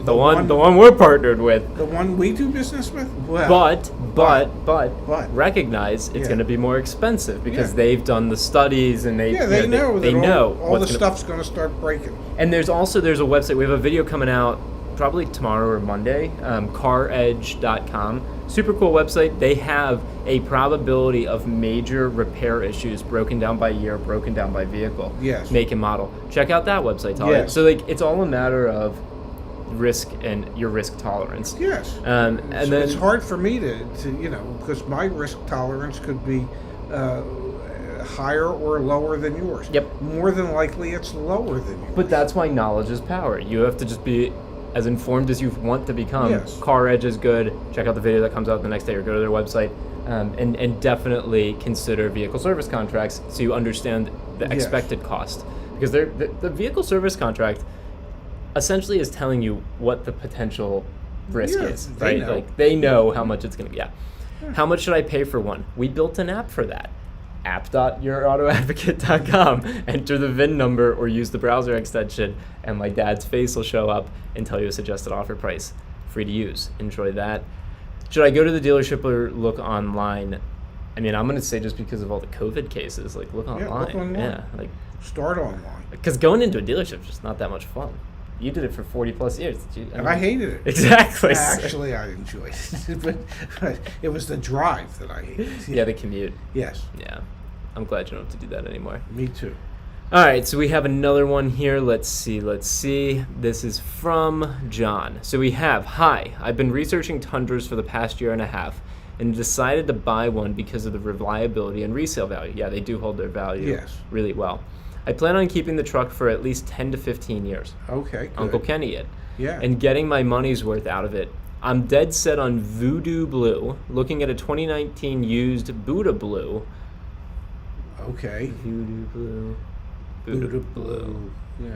[SPEAKER 2] The one we're partnered with.
[SPEAKER 1] The one we do business with? Well,
[SPEAKER 2] But recognize it's going to be more expensive because they've done the studies and they know
[SPEAKER 1] all the stuff's going to start breaking.
[SPEAKER 2] And there's a website. We have a video coming out probably tomorrow or Monday, caredge.com. Super cool website. They have a probability of major repair issues broken down by year, broken down by vehicle, make and model. Check out that website, Talia.
[SPEAKER 1] Yes.
[SPEAKER 2] So it's all a matter of risk and your risk tolerance.
[SPEAKER 1] Yes.
[SPEAKER 2] And
[SPEAKER 1] then it's hard for me to because my risk tolerance could be higher or lower than yours.
[SPEAKER 2] Yep.
[SPEAKER 1] More than likely, it's lower than yours.
[SPEAKER 2] But that's why knowledge is power. You have to just be as informed as you want to become.
[SPEAKER 1] Yes.
[SPEAKER 2] Car Edge is good. Check out the video that comes out the next day or go to their website. And definitely consider vehicle service contracts so you understand the expected cost. Because the vehicle service contract essentially is telling you what the potential risk is, right?
[SPEAKER 1] Know.
[SPEAKER 2] Like they know how much it's going to be. Yeah. How much should I pay for one? We built an app for that. app.yourautoadvocate.com. Enter the VIN number or use the browser extension, and my dad's face will show up and tell you a suggested offer price. Free to use. Enjoy that. Should I go to the dealership or look online? I mean, I'm going to say just because of all the COVID cases, like look online.
[SPEAKER 1] Yeah, look online.
[SPEAKER 2] Yeah, like
[SPEAKER 1] Start online.
[SPEAKER 2] because going into a dealership is just not that much fun. You did it for 40 plus years.
[SPEAKER 1] And I hated it.
[SPEAKER 2] Exactly.
[SPEAKER 1] Actually, I enjoyed it. but it was the drive that I hated.
[SPEAKER 2] Yeah, the commute.
[SPEAKER 1] Yes.
[SPEAKER 2] Yeah. I'm glad you don't have to do that anymore.
[SPEAKER 1] Me too.
[SPEAKER 2] All right, so we have another one here. Let's see. This is from John. So we have, hi, I've been researching Tundras for the past year and a half and decided to buy one because of the reliability and resale value. Yeah, they do hold their value really well. I plan on keeping the truck for at least 10 to 15 years.
[SPEAKER 1] Okay, good.
[SPEAKER 2] Uncle Kenny it.
[SPEAKER 1] Yeah.
[SPEAKER 2] And getting my money's worth out of it. I'm dead set on Voodoo Blue, looking at a 2019 used Buddha Blue.
[SPEAKER 1] Okay.
[SPEAKER 2] Voodoo Blue.
[SPEAKER 1] Buddha Blue. Yeah.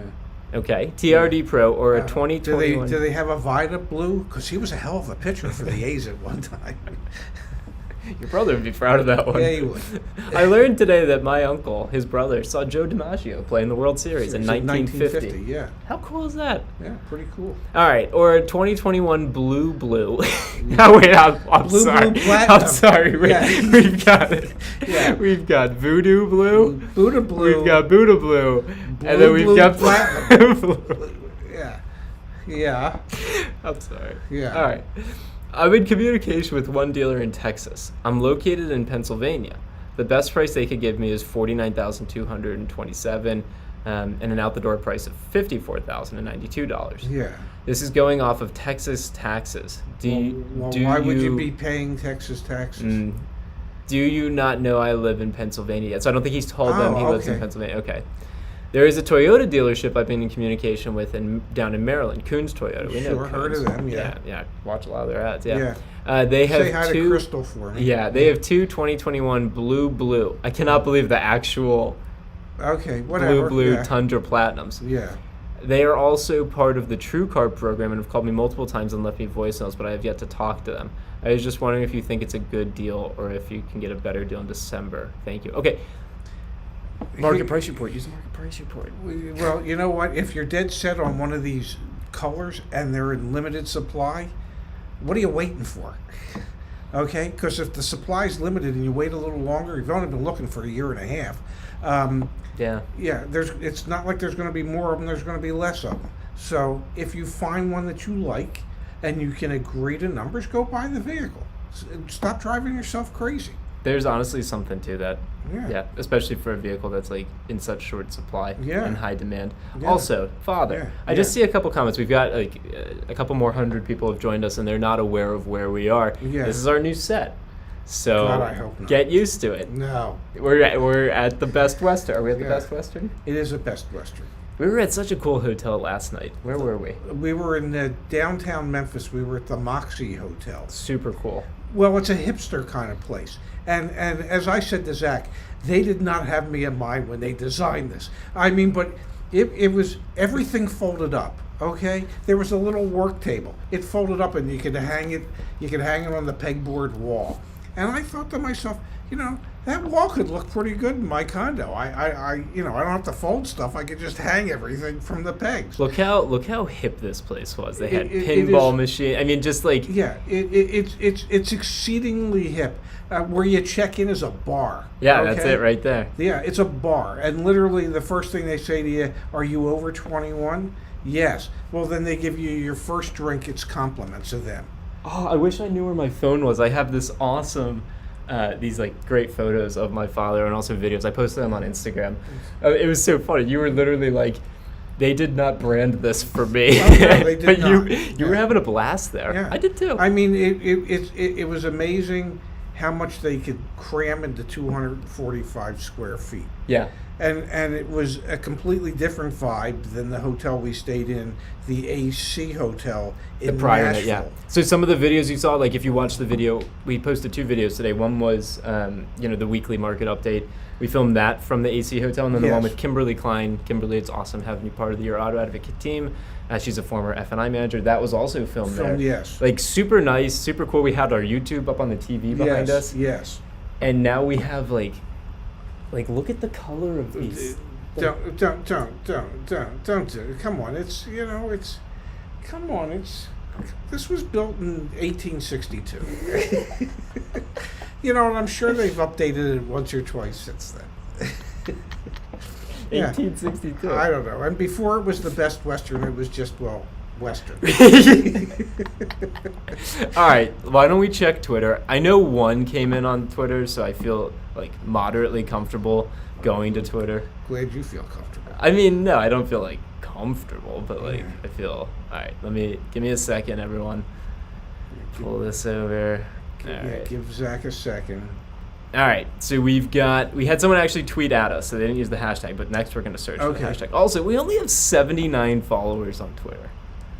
[SPEAKER 2] Okay, TRD Pro or a
[SPEAKER 1] Do
[SPEAKER 2] 2021.
[SPEAKER 1] they have a Vida Blue? Because he was a hell of a pitcher for the A's at one time.
[SPEAKER 2] Your brother would be proud of that one.
[SPEAKER 1] Yeah, he would.
[SPEAKER 2] I learned today that my uncle, his brother, saw Joe DiMaggio play in the World Series in 1950.
[SPEAKER 1] Yeah.
[SPEAKER 2] How cool is that?
[SPEAKER 1] Yeah, pretty cool.
[SPEAKER 2] All right, or a 2021 Blue Blue. No, wait, I'm
[SPEAKER 1] Blue
[SPEAKER 2] sorry.
[SPEAKER 1] Blue Platinum.
[SPEAKER 2] I'm sorry.
[SPEAKER 1] Yeah.
[SPEAKER 2] We've got it.
[SPEAKER 1] Yeah.
[SPEAKER 2] We've got Voodoo Blue.
[SPEAKER 1] Buddha Blue.
[SPEAKER 2] We've got Buddha Blue. And then we've
[SPEAKER 1] Blue
[SPEAKER 2] got
[SPEAKER 1] Platinum.
[SPEAKER 2] Blue.
[SPEAKER 1] Yeah. Yeah.
[SPEAKER 2] I'm sorry.
[SPEAKER 1] Yeah.
[SPEAKER 2] All right. I'm in communication with one dealer in Texas. I'm located in Pennsylvania. The best price they could give me is $49,227 and an out-the-door price of $54,092.
[SPEAKER 1] Yeah.
[SPEAKER 2] This is going off of Texas taxes.
[SPEAKER 1] Why would you be paying Texas taxes?
[SPEAKER 2] Do you not know I live in Pennsylvania yet? So I don't think he's told them he lives in
[SPEAKER 1] okay.
[SPEAKER 2] Pennsylvania. Okay. There is a Toyota dealership I've been in communication with down in Maryland, Coons Toyota. We know
[SPEAKER 1] Sure, heard of
[SPEAKER 2] Coons.
[SPEAKER 1] them, yeah.
[SPEAKER 2] Yeah, watch a lot of their ads, yeah.
[SPEAKER 1] Yeah.
[SPEAKER 2] They have
[SPEAKER 1] Say hi
[SPEAKER 2] two,
[SPEAKER 1] to Crystal for me.
[SPEAKER 2] Yeah, they have two 2021 Blue. I cannot believe the actual
[SPEAKER 1] Okay, whatever.
[SPEAKER 2] Blue
[SPEAKER 1] yeah.
[SPEAKER 2] Tundra Platinums.
[SPEAKER 1] Yeah.
[SPEAKER 2] They are also part of the True Car program and have called me multiple times and left me voicemails, but I have yet to talk to them. I was just wondering if you think it's a good deal or if you can get a better deal in December. Thank you. Okay. Market price report. Use the market price report.
[SPEAKER 1] Well, you know what? If you're dead set on one of these colors and they're in limited supply, what are you waiting for? Okay? Because if the supply's limited and you wait a little longer, you've only been looking for a year and a half.
[SPEAKER 2] Yeah.
[SPEAKER 1] Yeah, it's not like there's going to be more of them, there's going to be less of them. So if you find one that you like and you can agree to numbers, go buy the vehicle. Stop driving yourself crazy.
[SPEAKER 2] There's honestly something to that.
[SPEAKER 1] Yeah.
[SPEAKER 2] Especially for a vehicle that's like in such short supply and high demand.
[SPEAKER 1] Yeah.
[SPEAKER 2] Also, Father, I just see a couple comments. We've got like a couple more hundred people have joined us and they're not aware of where we are.
[SPEAKER 1] Yeah.
[SPEAKER 2] This is our new set. So
[SPEAKER 1] God, I hope not.
[SPEAKER 2] get used to it.
[SPEAKER 1] No.
[SPEAKER 2] We're at the Best Western. Are we at the Best Western?
[SPEAKER 1] It is a Best Western.
[SPEAKER 2] We were at such a cool hotel last night. Where were we?
[SPEAKER 1] We were in downtown Memphis. We were at the Moxie Hotel.
[SPEAKER 2] Super cool.
[SPEAKER 1] Well, it's a hipster kind of place. And as I said to Zach, they did not have me in mind when they designed this. I mean, but it was everything folded up. Okay, there was a little work table. It folded up, and you could hang it. You could hang it on the pegboard wall. And I thought to myself, you know, that wall could look pretty good in my condo. I don't have to fold stuff. I could just hang everything from the pegs.
[SPEAKER 2] Look how hip this place was. They had
[SPEAKER 1] It
[SPEAKER 2] pinball
[SPEAKER 1] is-
[SPEAKER 2] machine. I mean, just like
[SPEAKER 1] Yeah, it's exceedingly hip. Where you check in is a bar.
[SPEAKER 2] yeah, that's
[SPEAKER 1] okay?
[SPEAKER 2] it right there.
[SPEAKER 1] Yeah, it's a bar, and literally the first thing they say to you, "Are you over 21?" Yes. Well, then they give you your first drink. It's compliments of them.
[SPEAKER 2] Oh, I wish I knew where my phone was. I have this awesome, these like great photos of my father and also videos. I posted them on Instagram. It was so funny. You were literally like, they did not brand this for me.
[SPEAKER 1] Oh, no, they did
[SPEAKER 2] but
[SPEAKER 1] not.
[SPEAKER 2] you were having a blast there.
[SPEAKER 1] Yeah.
[SPEAKER 2] I did too.
[SPEAKER 1] I mean, it was amazing how much they could cram into 245 square feet.
[SPEAKER 2] Yeah.
[SPEAKER 1] And it was a completely different vibe than the hotel we stayed in, the AC hotel in Nashville.
[SPEAKER 2] Yeah. So some of the videos you saw, like if you watch the video, we posted 2 videos today. One was, the weekly market update. We filmed that from the AC hotel, and then the one
[SPEAKER 1] Yes.
[SPEAKER 2] with Kimberly Klein. Kimberly, it's awesome having you part of your Auto Advocate team. She's a former F&I manager. That was also filmed there.
[SPEAKER 1] Yes.
[SPEAKER 2] Like super nice, super cool. We had our YouTube up on the TV behind us.
[SPEAKER 1] Yes.
[SPEAKER 2] And now we have like Like, look at the color of these.
[SPEAKER 1] Don't do it. Come on, come on, this was built in 1862. You know, and I'm sure they've updated it once or twice since then. Yeah.
[SPEAKER 2] 1862.
[SPEAKER 1] I don't know. And before it was the Best Western, it was just, well, Western.
[SPEAKER 2] All right, why don't we check Twitter? I know one came in on Twitter, so I feel like moderately comfortable going to Twitter.
[SPEAKER 1] Glad you feel comfortable.
[SPEAKER 2] I mean, no, I don't feel like comfortable, but like
[SPEAKER 1] Yeah.
[SPEAKER 2] I feel. All right, give me a second, everyone. Pull this over. All
[SPEAKER 1] Yeah,
[SPEAKER 2] right.
[SPEAKER 1] give Zach a second.
[SPEAKER 2] All right, so we had someone actually tweet at us, so they didn't use the hashtag, but next we're going to search for the
[SPEAKER 1] Okay.
[SPEAKER 2] hashtag. Also, we only have 79 followers on Twitter.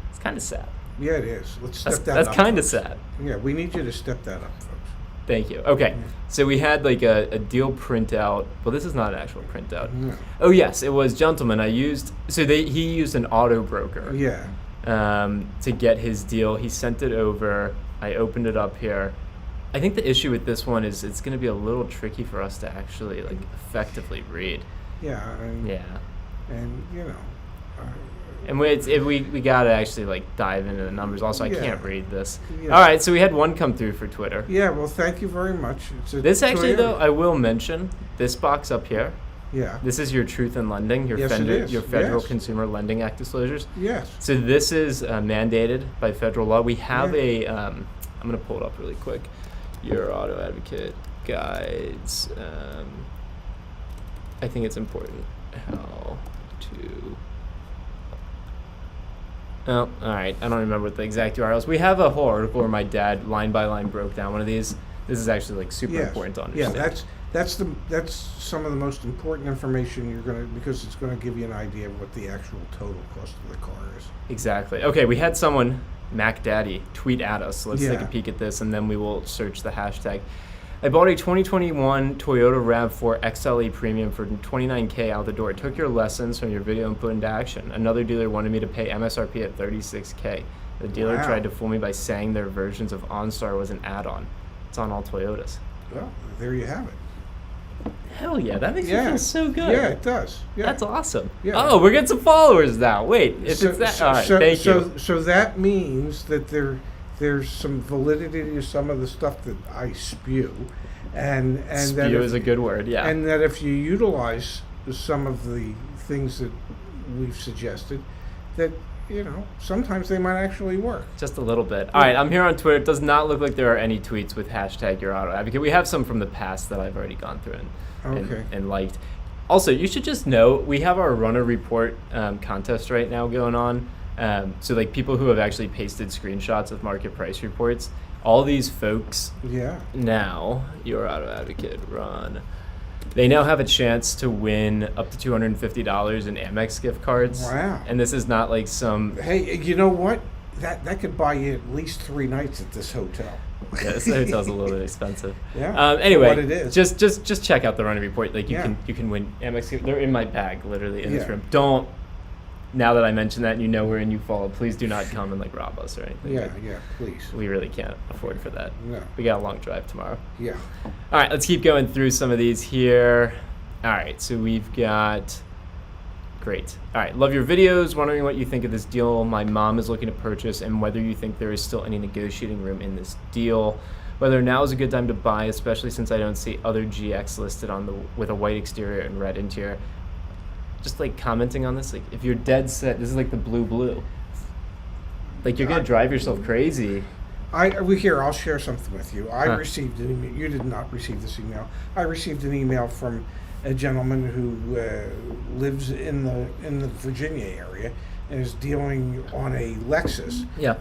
[SPEAKER 2] It's kind of sad.
[SPEAKER 1] Yeah, it is. Let's step that
[SPEAKER 2] That's
[SPEAKER 1] up.
[SPEAKER 2] kind of
[SPEAKER 1] folks.
[SPEAKER 2] sad.
[SPEAKER 1] Yeah, we need you to step that up, folks.
[SPEAKER 2] Thank you. Okay, so we had like a deal printout. Well, this is not an actual printout.
[SPEAKER 1] No.
[SPEAKER 2] Oh yes, it was, gentlemen. He used an auto broker.
[SPEAKER 1] Yeah.
[SPEAKER 2] To get his deal. He sent it over. I opened it up here. I think the issue with this one is it's going to be a little tricky for us to actually like effectively read.
[SPEAKER 1] Yeah. And,
[SPEAKER 2] Yeah.
[SPEAKER 1] And, you know.
[SPEAKER 2] And we got to actually like dive into the numbers. Also, I
[SPEAKER 1] Yeah.
[SPEAKER 2] can't read this.
[SPEAKER 1] Yeah.
[SPEAKER 2] All right, so we had one come through for Twitter.
[SPEAKER 1] Yeah, well, thank you very much.
[SPEAKER 2] This actually,
[SPEAKER 1] Toyota.
[SPEAKER 2] though, I will mention this box up here.
[SPEAKER 1] Yeah.
[SPEAKER 2] This is your Truth in Lending, your
[SPEAKER 1] Yes, it is.
[SPEAKER 2] your Federal
[SPEAKER 1] Yes.
[SPEAKER 2] Consumer Lending Act disclosures.
[SPEAKER 1] Yes.
[SPEAKER 2] So this is mandated by federal law. We have
[SPEAKER 1] Yeah.
[SPEAKER 2] I'm going to pull it up really quick. Your Auto Advocate guides. I think it's important how to. Oh, all right. I don't remember what the exact URLs. We have a whole article where my dad line by line broke down one of these. This is actually like super
[SPEAKER 1] Yes.
[SPEAKER 2] important to understand.
[SPEAKER 1] Yeah, that's some of the most important information because it's gonna give you an idea of what the actual total cost of the car is.
[SPEAKER 2] Exactly. Okay, we had someone, Mac Daddy, tweet at us. Let's take a
[SPEAKER 1] Yeah.
[SPEAKER 2] peek at this, and then we will search the hashtag. I bought a 2021 Toyota RAV4 XLE Premium for $29K out the door. Took your lessons from your video and put into action. Another dealer wanted me to pay MSRP at $36K. The dealer
[SPEAKER 1] Wow.
[SPEAKER 2] tried to fool me by saying their versions of OnStar was an add-on. It's on all Toyotas.
[SPEAKER 1] Well, there you have it.
[SPEAKER 2] Hell yeah, that makes me
[SPEAKER 1] Yeah.
[SPEAKER 2] feel so good.
[SPEAKER 1] Yeah, it does. Yeah.
[SPEAKER 2] That's awesome.
[SPEAKER 1] Yeah.
[SPEAKER 2] Oh, we're getting some followers now. Wait, if it's that, all right, thank you.
[SPEAKER 1] So that means that there's some validity to some of the stuff that I spew, and that
[SPEAKER 2] Spew is a good word, yeah.
[SPEAKER 1] and that if you utilize some of the things that we've suggested, that sometimes they might actually work.
[SPEAKER 2] Just a little bit. All right, I'm here on Twitter. It does not look like there are any tweets with hashtag YourAutoAdvocate. We have some from the past that I've already gone through and liked. Also, you should just know we have our runner report contest right now going on. So like people who have actually pasted screenshots of market price reports, all these folks
[SPEAKER 1] Yeah.
[SPEAKER 2] now, Your Auto Advocate run, they now have a chance to win up to $250 in Amex gift cards.
[SPEAKER 1] Wow.
[SPEAKER 2] And this is not like some
[SPEAKER 1] Hey, you know what? That could buy you at least 3 nights at this hotel.
[SPEAKER 2] yeah, this hotel's a little bit expensive.
[SPEAKER 1] Yeah.
[SPEAKER 2] Anyway,
[SPEAKER 1] what it is.
[SPEAKER 2] just check out the running report. Like you
[SPEAKER 1] Yeah.
[SPEAKER 2] can win Amex. They're in my bag, literally in this
[SPEAKER 1] Yeah.
[SPEAKER 2] room. Don't. Now that I mention that, and you know we're in Eufaula, please do not come and like rob us or anything.
[SPEAKER 1] Yeah,
[SPEAKER 2] Like,
[SPEAKER 1] yeah, please.
[SPEAKER 2] we really can't afford for that.
[SPEAKER 1] No.
[SPEAKER 2] We got a long drive tomorrow.
[SPEAKER 1] Yeah.
[SPEAKER 2] All right, let's keep going through some of these here. All right, so we've got. Great. All right, love your videos. Wondering what you think of this deal my mom is looking to purchase and whether you think there is still any negotiating room in this deal. Whether now is a good time to buy, especially since I don't see other GX listed with a white exterior and red interior. Just like commenting on this, like if you're dead set, this is like the blue. Like you're gonna drive yourself crazy.
[SPEAKER 1] I'll share something with you. I
[SPEAKER 2] Huh.
[SPEAKER 1] received an email. You did not receive this email. I received an email from a gentleman who lives in the Virginia area and is dealing on a Lexus.
[SPEAKER 2] Yeah.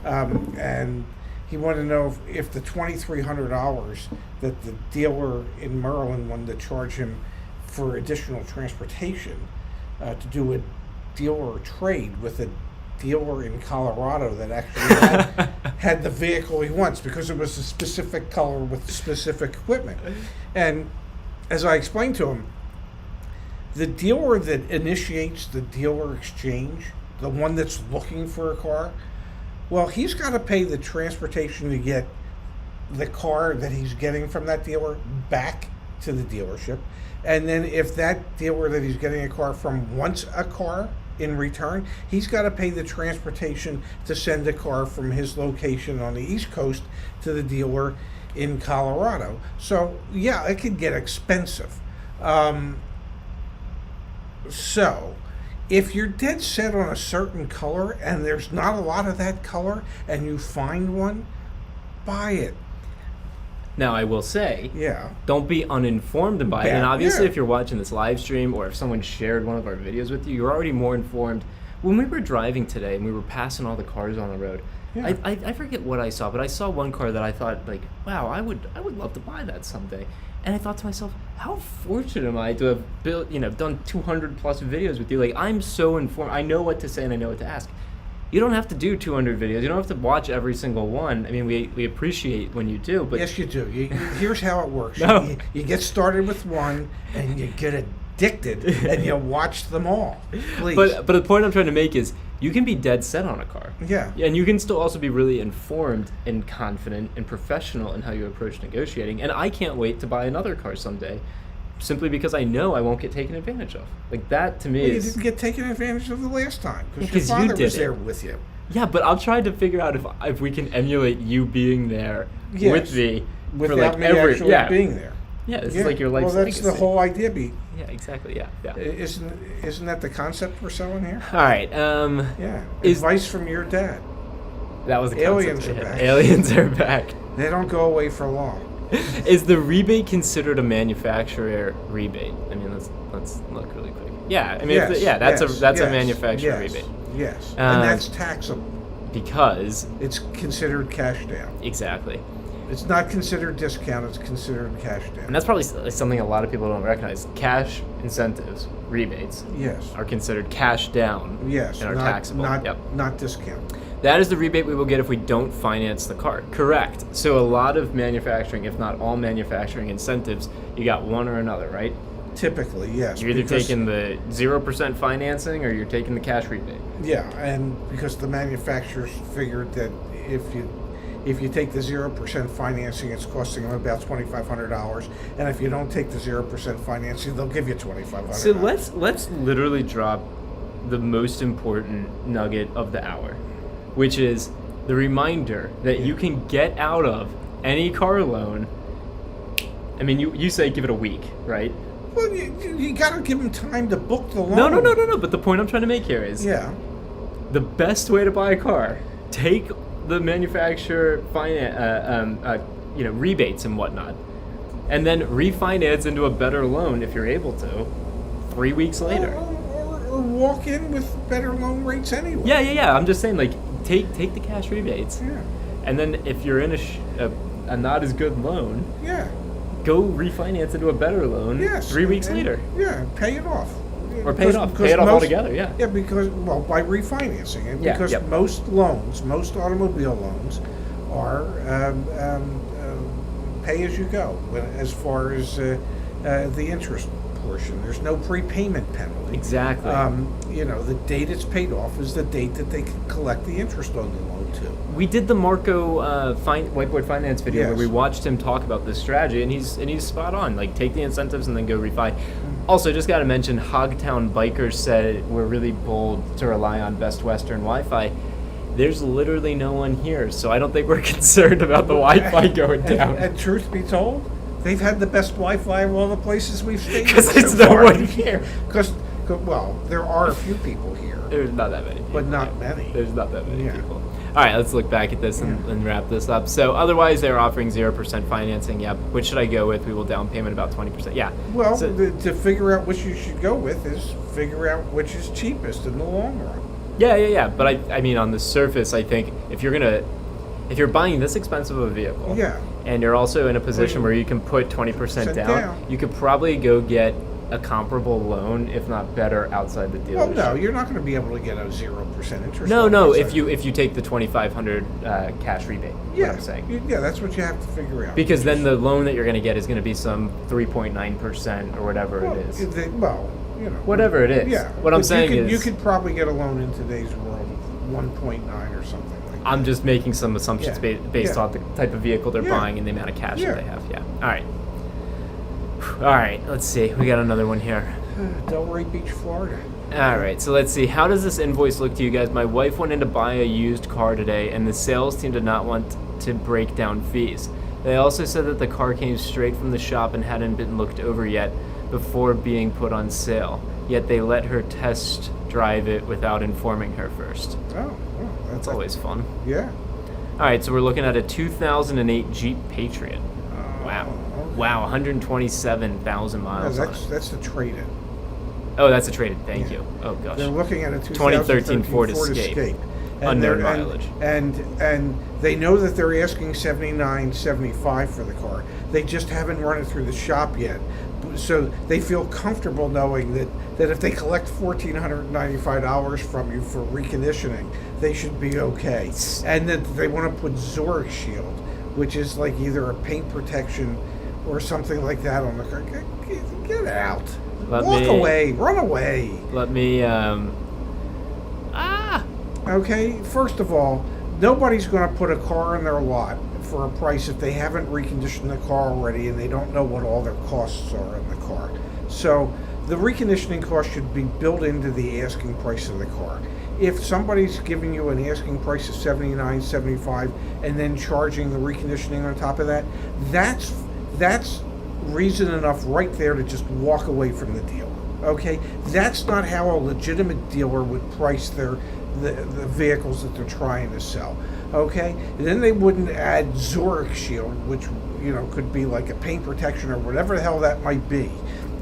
[SPEAKER 1] And he wanted to know if the $2,300 that the dealer in Maryland wanted to charge him for additional transportation to do a dealer trade with a dealer in Colorado that actually had the vehicle he wants because it was a specific color with specific equipment. And as I explained to him, the dealer that initiates the dealer exchange, the one that's looking for a car, well, he's got to pay the transportation to get the car that he's getting from that dealer back to the dealership. And then if that dealer that he's getting a car from wants a car in return, he's got to pay the transportation to send a car from his location on the East Coast to the dealer in Colorado. So, yeah, it could get expensive. So, if you're dead set on a certain color and there's not a lot of that color and you find one, buy it.
[SPEAKER 2] Now, I will say,
[SPEAKER 1] Yeah.
[SPEAKER 2] don't be uninformed and buy it.
[SPEAKER 1] Yeah,
[SPEAKER 2] And obviously,
[SPEAKER 1] yeah.
[SPEAKER 2] if you're watching this live stream or if someone shared one of our videos with you, you're already more informed. When we were driving today and we were passing all the cars on the road,
[SPEAKER 1] Yeah.
[SPEAKER 2] I forget what I saw, but I saw one car that I thought, like, wow, I would love to buy that someday. And I thought to myself, how fortunate am I to have done 200 plus videos with you? Like, I'm so informed. I know what to say and I know what to ask. You don't have to do 200 videos. You don't have to watch every single one. I mean, we appreciate when you do, but
[SPEAKER 1] Yes, you do. Here's how it works.
[SPEAKER 2] No.
[SPEAKER 1] You get started with one, and you get addicted, and you watch them all. Please.
[SPEAKER 2] but the point I'm trying to make is you can be dead set on a car.
[SPEAKER 1] Yeah.
[SPEAKER 2] And you can still also be really informed and confident and professional in how you approach negotiating. And I can't wait to buy another car someday, simply because I know I won't get taken advantage of. Like, that to me
[SPEAKER 1] Well, you
[SPEAKER 2] is...
[SPEAKER 1] didn't get taken advantage of the last time
[SPEAKER 2] Yeah,
[SPEAKER 1] because
[SPEAKER 2] 'cause
[SPEAKER 1] your
[SPEAKER 2] you
[SPEAKER 1] father
[SPEAKER 2] did
[SPEAKER 1] was
[SPEAKER 2] it.
[SPEAKER 1] there with you.
[SPEAKER 2] Yeah, but I'm trying to figure out if we can emulate you being there
[SPEAKER 1] Yes.
[SPEAKER 2] with me
[SPEAKER 1] Without
[SPEAKER 2] for like
[SPEAKER 1] me
[SPEAKER 2] every
[SPEAKER 1] actually being there.
[SPEAKER 2] Yeah, this
[SPEAKER 1] Yeah.
[SPEAKER 2] is like your life's
[SPEAKER 1] Well, that's
[SPEAKER 2] legacy.
[SPEAKER 1] the whole idea.
[SPEAKER 2] Yeah, exactly. Yeah.
[SPEAKER 1] Isn't that the concept we're selling here?
[SPEAKER 2] All right.
[SPEAKER 1] Yeah.
[SPEAKER 2] Is-
[SPEAKER 1] Advice from your dad.
[SPEAKER 2] That was the
[SPEAKER 1] Aliens
[SPEAKER 2] concept.
[SPEAKER 1] are
[SPEAKER 2] Yeah.
[SPEAKER 1] back.
[SPEAKER 2] Aliens are back.
[SPEAKER 1] They don't go away for long.
[SPEAKER 2] Is the rebate considered a manufacturer rebate? I mean, let's look really quick. Yeah, I mean, that's a manufacturer rebate
[SPEAKER 1] Yes,
[SPEAKER 2] Um,
[SPEAKER 1] and that's taxable.
[SPEAKER 2] because
[SPEAKER 1] It's considered cash down.
[SPEAKER 2] exactly,
[SPEAKER 1] It's not considered discount. It's considered cash down.
[SPEAKER 2] and that's probably something a lot of people don't recognize. Cash incentives, rebates,
[SPEAKER 1] Yes.
[SPEAKER 2] are considered cash down.
[SPEAKER 1] Yes.
[SPEAKER 2] and are
[SPEAKER 1] not,
[SPEAKER 2] taxable.
[SPEAKER 1] Not,
[SPEAKER 2] Yep.
[SPEAKER 1] not discount.
[SPEAKER 2] That is the rebate we will get if we don't finance the car. Correct. So a lot of manufacturing, if not all manufacturing incentives, you got one or another, right?
[SPEAKER 1] Typically, yes.
[SPEAKER 2] You're either
[SPEAKER 1] because-
[SPEAKER 2] taking the 0% financing or you're taking the cash rebate.
[SPEAKER 1] Yeah, and because the manufacturers figured that if you take the 0% financing, it's costing them about $2,500, and if you don't take the 0% financing, they'll give you $2,500.
[SPEAKER 2] So let's literally drop the most important nugget of the hour, which is the reminder that you can get out of any car loan. I mean, you say give it a week, right?
[SPEAKER 1] Well, you got to give them time to book the loan.
[SPEAKER 2] No. But the point I'm trying to make here is
[SPEAKER 1] Yeah.
[SPEAKER 2] the best way to buy a car: take the manufacturer rebates and whatnot, and then refinance into a better loan if you're able to. 3 weeks later.
[SPEAKER 1] Or walk in with better loan rates anyway.
[SPEAKER 2] Yeah. I'm just saying, like, take the cash rebates,
[SPEAKER 1] Yeah.
[SPEAKER 2] and then if you're in a not as good loan,
[SPEAKER 1] Yeah.
[SPEAKER 2] go refinance into a better loan.
[SPEAKER 1] Yes.
[SPEAKER 2] 3 weeks
[SPEAKER 1] and-
[SPEAKER 2] later,
[SPEAKER 1] Yeah, pay it off.
[SPEAKER 2] or pay it off. Pay it off altogether. Yeah.
[SPEAKER 1] Yeah, because, well, by refinancing it,
[SPEAKER 2] Yeah,
[SPEAKER 1] because
[SPEAKER 2] yep.
[SPEAKER 1] most automobile loans are pay as you go as far as the interest portion. There's no prepayment penalty.
[SPEAKER 2] Exactly.
[SPEAKER 1] The date it's paid off is the date that they can collect the interest on the loan too.
[SPEAKER 2] We did the Marco whiteboard finance video where
[SPEAKER 1] Yes.
[SPEAKER 2] we watched him talk about this strategy, and he's spot on. Like, take the incentives and then go refi. Also, just got to mention, Hogtown Bikers said we're really bold to rely on Best Western Wi-Fi. There's literally no one here, so I don't think we're concerned about the Wi-Fi going down.
[SPEAKER 1] And truth be told, they've had the best Wi-Fi of all the places we've stayed.
[SPEAKER 2] Because there's no one here.
[SPEAKER 1] Because, well, there are a few people here,
[SPEAKER 2] There's not that many.
[SPEAKER 1] but not many.
[SPEAKER 2] There's not that many
[SPEAKER 1] Yeah.
[SPEAKER 2] people. All right, let's look back at this and wrap this up. So otherwise, they're offering 0% financing. Yep. Which should I go with? We will down payment about 20%. Yeah.
[SPEAKER 1] Well,
[SPEAKER 2] So-
[SPEAKER 1] to figure out which you should go with is figure out which is cheapest in the long run.
[SPEAKER 2] Yeah. But I mean, on the surface, I think if you're buying this expensive of a vehicle,
[SPEAKER 1] Yeah.
[SPEAKER 2] and you're also in a position where you can put 20% down,
[SPEAKER 1] down.
[SPEAKER 2] you could probably go get a comparable loan, if not better, outside the dealership.
[SPEAKER 1] Well, no, you're not going to be able to get a 0% interest.
[SPEAKER 2] No,
[SPEAKER 1] on
[SPEAKER 2] no.
[SPEAKER 1] this.
[SPEAKER 2] If you take the $2,500 cash rebate,
[SPEAKER 1] Yeah,
[SPEAKER 2] what I'm saying.
[SPEAKER 1] yeah, that's what you have to figure out.
[SPEAKER 2] Because then the loan that you're going to get is going to be some 3.9% or whatever
[SPEAKER 1] well,
[SPEAKER 2] it is.
[SPEAKER 1] Whatever it is.
[SPEAKER 2] Yeah.
[SPEAKER 1] Yeah.
[SPEAKER 2] What I'm
[SPEAKER 1] But
[SPEAKER 2] saying
[SPEAKER 1] you
[SPEAKER 2] is,
[SPEAKER 1] could probably get a loan in today's world of 1.9 or something like that.
[SPEAKER 2] I'm just making some assumptions
[SPEAKER 1] Yeah.
[SPEAKER 2] based
[SPEAKER 1] Yeah.
[SPEAKER 2] on the type of vehicle they're
[SPEAKER 1] Yeah.
[SPEAKER 2] buying and the amount of cash
[SPEAKER 1] Yeah.
[SPEAKER 2] that they have. Yeah. All right. All right, let's see. We got another one here.
[SPEAKER 1] Delray Beach, Florida.
[SPEAKER 2] All right, so let's see. How does this invoice look to you guys? My wife went in to buy a used car today, and the sales team did not want to break down fees. They also said that the car came straight from the shop and hadn't been looked over yet before being put on sale. Yet they let her test drive it without informing her first.
[SPEAKER 1] Oh,
[SPEAKER 2] That's always fun.
[SPEAKER 1] Yeah.
[SPEAKER 2] All right, so we're looking at a 2008 Jeep Patriot. Wow.
[SPEAKER 1] Okay.
[SPEAKER 2] Wow, 127,000 miles
[SPEAKER 1] No,
[SPEAKER 2] on it.
[SPEAKER 1] that's the trade-in.
[SPEAKER 2] Oh, that's a trade-in. Thank
[SPEAKER 1] Yeah.
[SPEAKER 2] you. Oh, gosh.
[SPEAKER 1] They're looking at a
[SPEAKER 2] 2013 Ford
[SPEAKER 1] Escape.
[SPEAKER 2] Escape.
[SPEAKER 1] And
[SPEAKER 2] Unknown
[SPEAKER 1] they're-
[SPEAKER 2] mileage.
[SPEAKER 1] And they know that they're asking $79.75 for the car. They just haven't run it through the shop yet. So they feel comfortable knowing that if they collect $1,495 from you for reconditioning, they should be okay. And that they want to put Zurich Shield, which is like either a paint protection or something like that on the car. Get out. Walk away. Run away.
[SPEAKER 2] Let me,
[SPEAKER 1] Okay, first of all, nobody's going to put a car in their lot for a price if they haven't reconditioned the car already and they don't know what all their costs are in the car. So the reconditioning cost should be built into the asking price of the car. If somebody's giving you an asking price of $79.75 and then charging the reconditioning on top of that, that's reason enough right there to just walk away from the deal. Okay, that's not how a legitimate dealer would price the vehicles that they're trying to sell. Okay, and then they wouldn't add Zurich Shield, which could be like a paint protection or whatever the hell that might be.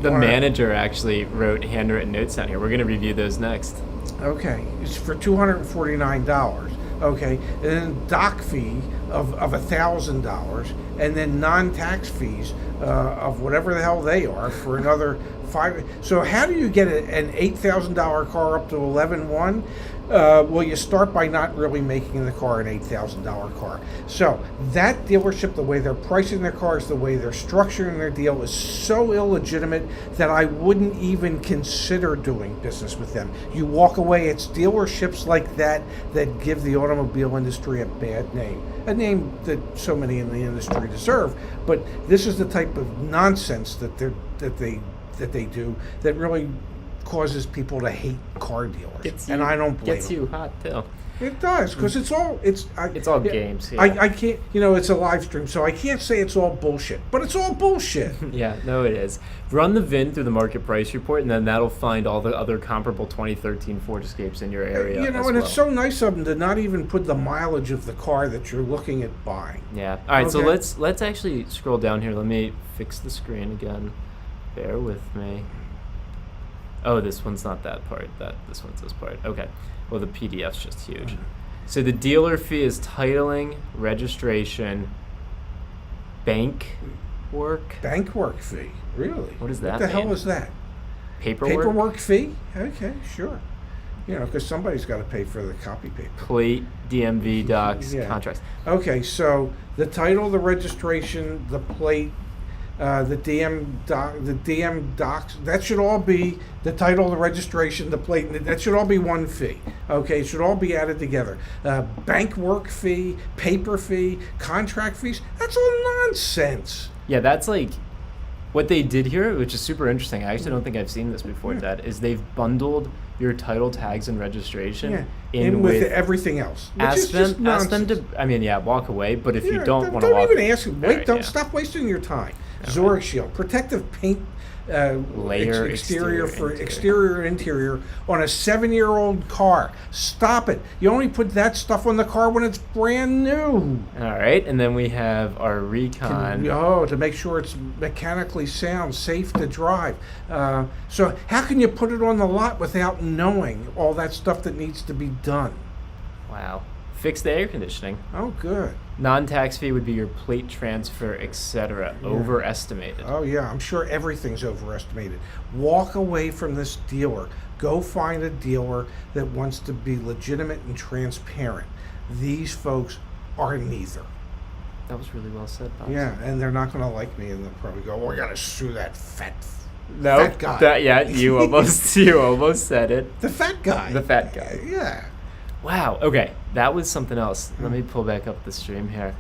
[SPEAKER 2] the manager actually wrote handwritten notes down here. We're going to review those next.
[SPEAKER 1] Okay, it's for $249. Okay, and then dock fee of $1,000, and then non-tax fees of whatever the hell they are for another $5. So how do you get an $8,000 car up to 11.1? Well, you start by not really making the car an $8,000 car. So that dealership, the way they're pricing their cars, the way they're structuring their deal is so illegitimate that I wouldn't even consider doing business with them. You walk away. It's dealerships like that that give the automobile industry a bad name, a name that so many in the industry deserve. But this is the type of nonsense that they do that really causes people to hate car dealers, and I don't blame
[SPEAKER 2] Gets you hot too.
[SPEAKER 1] It does, because it's all
[SPEAKER 2] games. Yeah.
[SPEAKER 1] I can't, it's a live stream, so I can't say it's all bullshit, but it's all bullshit.
[SPEAKER 2] Yeah, no, it is. Run the VIN through the market price report, and then that'll find all the other comparable 2013 Ford Escapes in your area.
[SPEAKER 1] It's so nice of them to not even put the mileage of the car that you're looking at buying.
[SPEAKER 2] Yeah. All right. So
[SPEAKER 1] Okay.
[SPEAKER 2] let's actually scroll down here. Let me fix the screen again. Bear with me. Oh, this one's not that part. This one's this part. Okay. Well, the PDF's just huge. So the dealer fee is titling, registration, bank work.
[SPEAKER 1] Bank work fee, really?
[SPEAKER 2] What does that
[SPEAKER 1] What the hell
[SPEAKER 2] mean?
[SPEAKER 1] is that?
[SPEAKER 2] Paperwork.
[SPEAKER 1] Paperwork fee? Okay, sure. Because somebody's got to pay for the copy paper.
[SPEAKER 2] Plate, DMV docs,
[SPEAKER 1] Yeah.
[SPEAKER 2] contracts.
[SPEAKER 1] Okay, so the title, the registration, the plate, the DM docs, that should all be the title, the registration, the plate. That should all be one fee. Okay, it should all be added together. Bank work fee, paper fee, contract fees. That's all nonsense.
[SPEAKER 2] Yeah, that's like what they did here, which is super interesting. I actually don't think I've seen this before.
[SPEAKER 1] Yeah.
[SPEAKER 2] That is, they've bundled your title, tags, and registration
[SPEAKER 1] Yeah,
[SPEAKER 2] in
[SPEAKER 1] with
[SPEAKER 2] with.
[SPEAKER 1] everything else. Which
[SPEAKER 2] Ask
[SPEAKER 1] is just
[SPEAKER 2] them. Ask them
[SPEAKER 1] nonsense.
[SPEAKER 2] to. I mean, yeah, walk away. But if you
[SPEAKER 1] Yeah,
[SPEAKER 2] don't want to walk,
[SPEAKER 1] even ask. Wait,
[SPEAKER 2] Alright,
[SPEAKER 1] don't
[SPEAKER 2] yeah.
[SPEAKER 1] stop wasting your time. Zurich Shield, protective paint,
[SPEAKER 2] Layer,
[SPEAKER 1] exterior for
[SPEAKER 2] interior.
[SPEAKER 1] exterior and interior on a 7-year-old car. Stop it! You only put that stuff on the car when it's brand new.
[SPEAKER 2] All right, and then we have our recon.
[SPEAKER 1] To make sure it's mechanically sound, safe to drive. So how can you put it on the lot without knowing all that stuff that needs to be done?
[SPEAKER 2] Wow. Fix the air conditioning.
[SPEAKER 1] Oh, good.
[SPEAKER 2] Non-tax fee would be your plate transfer, etc. Overestimated.
[SPEAKER 1] Oh, yeah, I'm sure everything's overestimated. Walk away from this dealer. Go find a dealer that wants to be legitimate and transparent. These folks are neither.
[SPEAKER 2] That was really well said, Bob.
[SPEAKER 1] Yeah, and they're not going to like me, and they'll probably go, "Oh, we got to sue that fat guy."
[SPEAKER 2] You almost said it.
[SPEAKER 1] The fat guy.
[SPEAKER 2] The fat guy.
[SPEAKER 1] Yeah.
[SPEAKER 2] Wow. Okay, that was something else. Let me pull back up the stream here.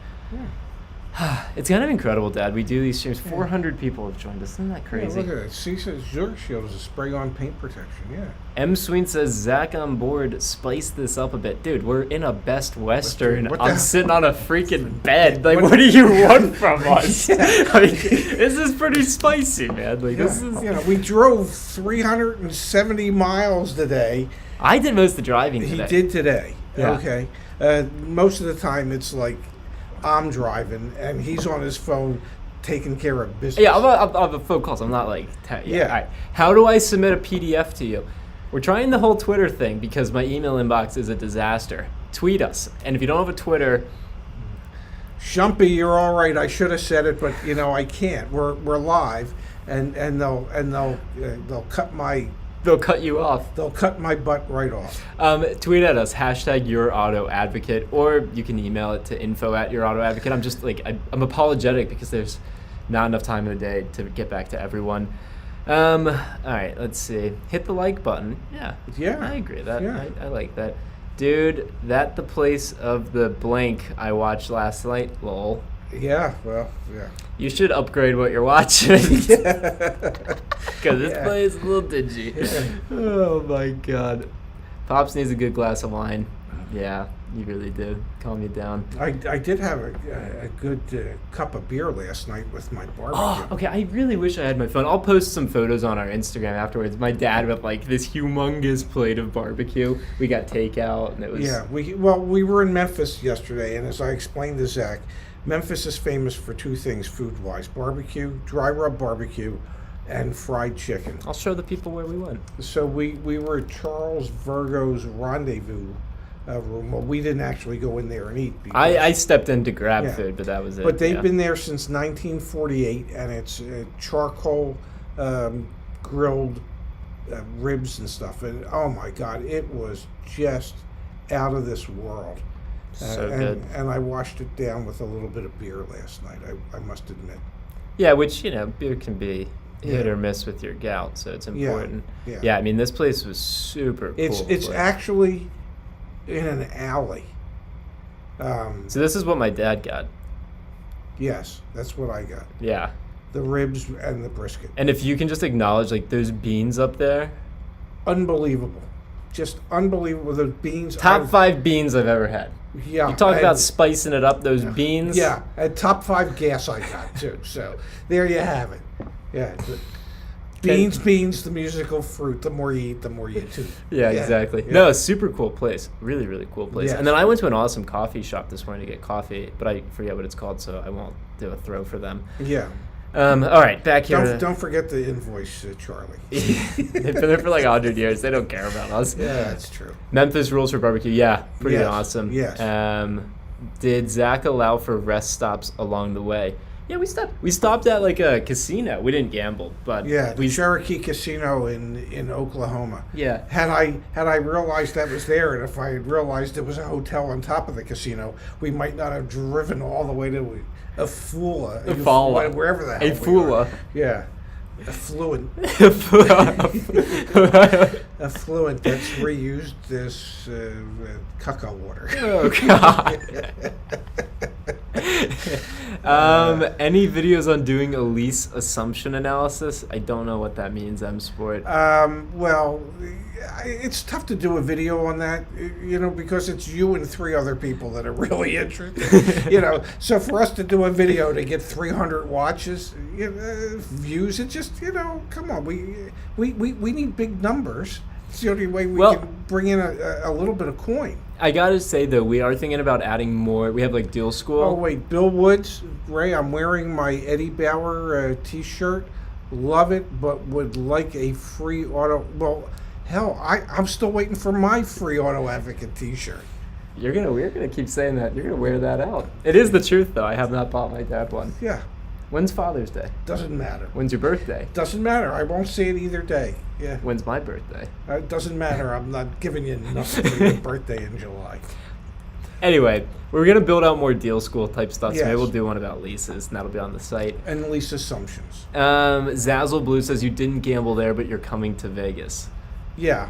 [SPEAKER 2] It's kind of incredible, Dad. We do these streams. 400 people have joined us. Isn't that
[SPEAKER 1] Yeah,
[SPEAKER 2] crazy?
[SPEAKER 1] look at it. See, says Zurich Shield is a spray-on paint protection. Yeah.
[SPEAKER 2] M. Sween says, Zach on board, spice this up a bit. Dude, we're in a Best Western.
[SPEAKER 1] What the
[SPEAKER 2] I'm
[SPEAKER 1] hell?
[SPEAKER 2] sitting on a freaking bed. Like, what do you want from us? Like, this is pretty spicy, man. Like, this is...
[SPEAKER 1] You know, we drove 370 miles today.
[SPEAKER 2] I did most of the driving today.
[SPEAKER 1] He did today.
[SPEAKER 2] Yeah.
[SPEAKER 1] Okay. Most of the time, it's like I'm driving and he's on his phone taking care of business.
[SPEAKER 2] Yeah, I'll have a phone calls. I'm not like...
[SPEAKER 1] Yeah.
[SPEAKER 2] All right. How do I submit a PDF to you? We're trying the whole Twitter thing because my email inbox is a disaster. Tweet us. And if you don't have a Twitter...
[SPEAKER 1] Shumpy, you're all right. I should have said it, but you know I can't. We're live, and they'll cut my
[SPEAKER 2] They'll cut you off.
[SPEAKER 1] They'll cut my butt right off.
[SPEAKER 2] Tweet at us, #YourAutoAdvocate, or you can email it to info@YourAutoAdvocate. I'm just like, I'm apologetic because there's not enough time in the day to get back to everyone. All right, let's see. Hit the like button. Yeah, I agree. I like that. Dude, that the place of the blank I watched last night, lol.
[SPEAKER 1] Yeah, well, yeah.
[SPEAKER 2] You should upgrade what you're watching. Because this
[SPEAKER 1] Yeah.
[SPEAKER 2] place is a little dingy. Oh my god. Pops needs a good glass of wine. Yeah, you really do. Calm you down.
[SPEAKER 1] I did have a good cup of beer last night with my barbecue.
[SPEAKER 2] Oh, okay. I really wish I had my phone. I'll post some photos on our Instagram afterwards. My dad with like this humongous plate of barbecue. We got takeout, and it was...
[SPEAKER 1] Yeah, we were in Memphis yesterday, and as I explained to Zach, Memphis is famous for two things food-wise: barbecue, dry rub barbecue, and fried chicken.
[SPEAKER 2] I'll show the people where we went.
[SPEAKER 1] So we were at Charles Virgo's Rendezvous room. Well, we didn't actually go in there and eat.
[SPEAKER 2] I stepped in to grab
[SPEAKER 1] Yeah.
[SPEAKER 2] food, but that was it.
[SPEAKER 1] But they've
[SPEAKER 2] yeah.
[SPEAKER 1] been there since 1948, and it's charcoal grilled ribs and stuff. And oh my God, it was just out of this world.
[SPEAKER 2] So good.
[SPEAKER 1] And I washed it down with a little bit of beer last night, I must admit.
[SPEAKER 2] Yeah, which, beer can be hit
[SPEAKER 1] Yeah.
[SPEAKER 2] or miss with your gout, so it's important.
[SPEAKER 1] Yeah.
[SPEAKER 2] I mean, this place was super cool.
[SPEAKER 1] It's actually in an alley.
[SPEAKER 2] So this is what my dad got.
[SPEAKER 1] Yes, that's what I got.
[SPEAKER 2] Yeah.
[SPEAKER 1] The ribs and the brisket.
[SPEAKER 2] And if you can just acknowledge, like, those beans up there.
[SPEAKER 1] Unbelievable. Just unbelievable. Those beans.
[SPEAKER 2] Top 5 beans I've ever had.
[SPEAKER 1] Yeah.
[SPEAKER 2] You talk about spicing it up, those beans.
[SPEAKER 1] Yeah, and top 5 gas I got too. So there you have it. Yeah. Beans, the musical fruit. The more you eat, the more you toot.
[SPEAKER 2] Yeah, exactly.
[SPEAKER 1] Yeah.
[SPEAKER 2] No, super cool place. Really, really cool place.
[SPEAKER 1] Yes.
[SPEAKER 2] And then I went to an awesome coffee shop this morning to get coffee, but I forget what it's called, so I won't do a throw for them.
[SPEAKER 1] Yeah.
[SPEAKER 2] All right, back here.
[SPEAKER 1] Don't forget the invoice, Charlie.
[SPEAKER 2] They've been there for like 100 years. They don't care about us.
[SPEAKER 1] Yeah, that's true.
[SPEAKER 2] Memphis rules for barbecue. Yeah, pretty
[SPEAKER 1] Yes,
[SPEAKER 2] awesome.
[SPEAKER 1] yes.
[SPEAKER 2] Did Zach allow for rest stops along the way? Yeah, we stopped at like a casino. We didn't gamble, but
[SPEAKER 1] Yeah, the Cherokee Casino in Oklahoma.
[SPEAKER 2] Yeah.
[SPEAKER 1] Had I realized that was there, and if I had realized there was a hotel on top of the casino, we might not have driven all the way to Eufaula, wherever the hell
[SPEAKER 2] Eufaula.
[SPEAKER 1] Yeah. Affluent. Affluent that's reused this caca water.
[SPEAKER 2] Oh God. Any videos on doing a lease assumption analysis? I don't know what that means, M-Sport.
[SPEAKER 1] Well, it's tough to do a video on that, because it's you and 3 other people that are really interested. So for us to do a video to get 300 watches, views, it just, come on, we need big numbers. It's the only way we can bring in a little bit of coin.
[SPEAKER 2] I gotta say though, we are thinking about adding more. We have like Deal School.
[SPEAKER 1] Oh wait, Bill Woods, Ray, I'm wearing my Eddie Bauer T-shirt. Love it, but would like a free auto. Well, hell, I'm still waiting for my free Auto Advocate T-shirt.
[SPEAKER 2] We're gonna keep saying that. You're gonna wear that out. It is the truth though. I have not bought my dad one.
[SPEAKER 1] Yeah.
[SPEAKER 2] When's Father's Day?
[SPEAKER 1] Doesn't matter.
[SPEAKER 2] When's your birthday?
[SPEAKER 1] Doesn't matter. I won't say it either day. Yeah.
[SPEAKER 2] When's my birthday?
[SPEAKER 1] It doesn't matter. I'm not giving you nothing for your birthday in July.
[SPEAKER 2] Anyway, we're going to build out more Deal School type stuff, so
[SPEAKER 1] Yes.
[SPEAKER 2] maybe we'll do one about leases, and that'll be on the site.
[SPEAKER 1] And lease assumptions.
[SPEAKER 2] Zazzle Blue says you didn't gamble there, but you're coming to Vegas.
[SPEAKER 1] Yeah.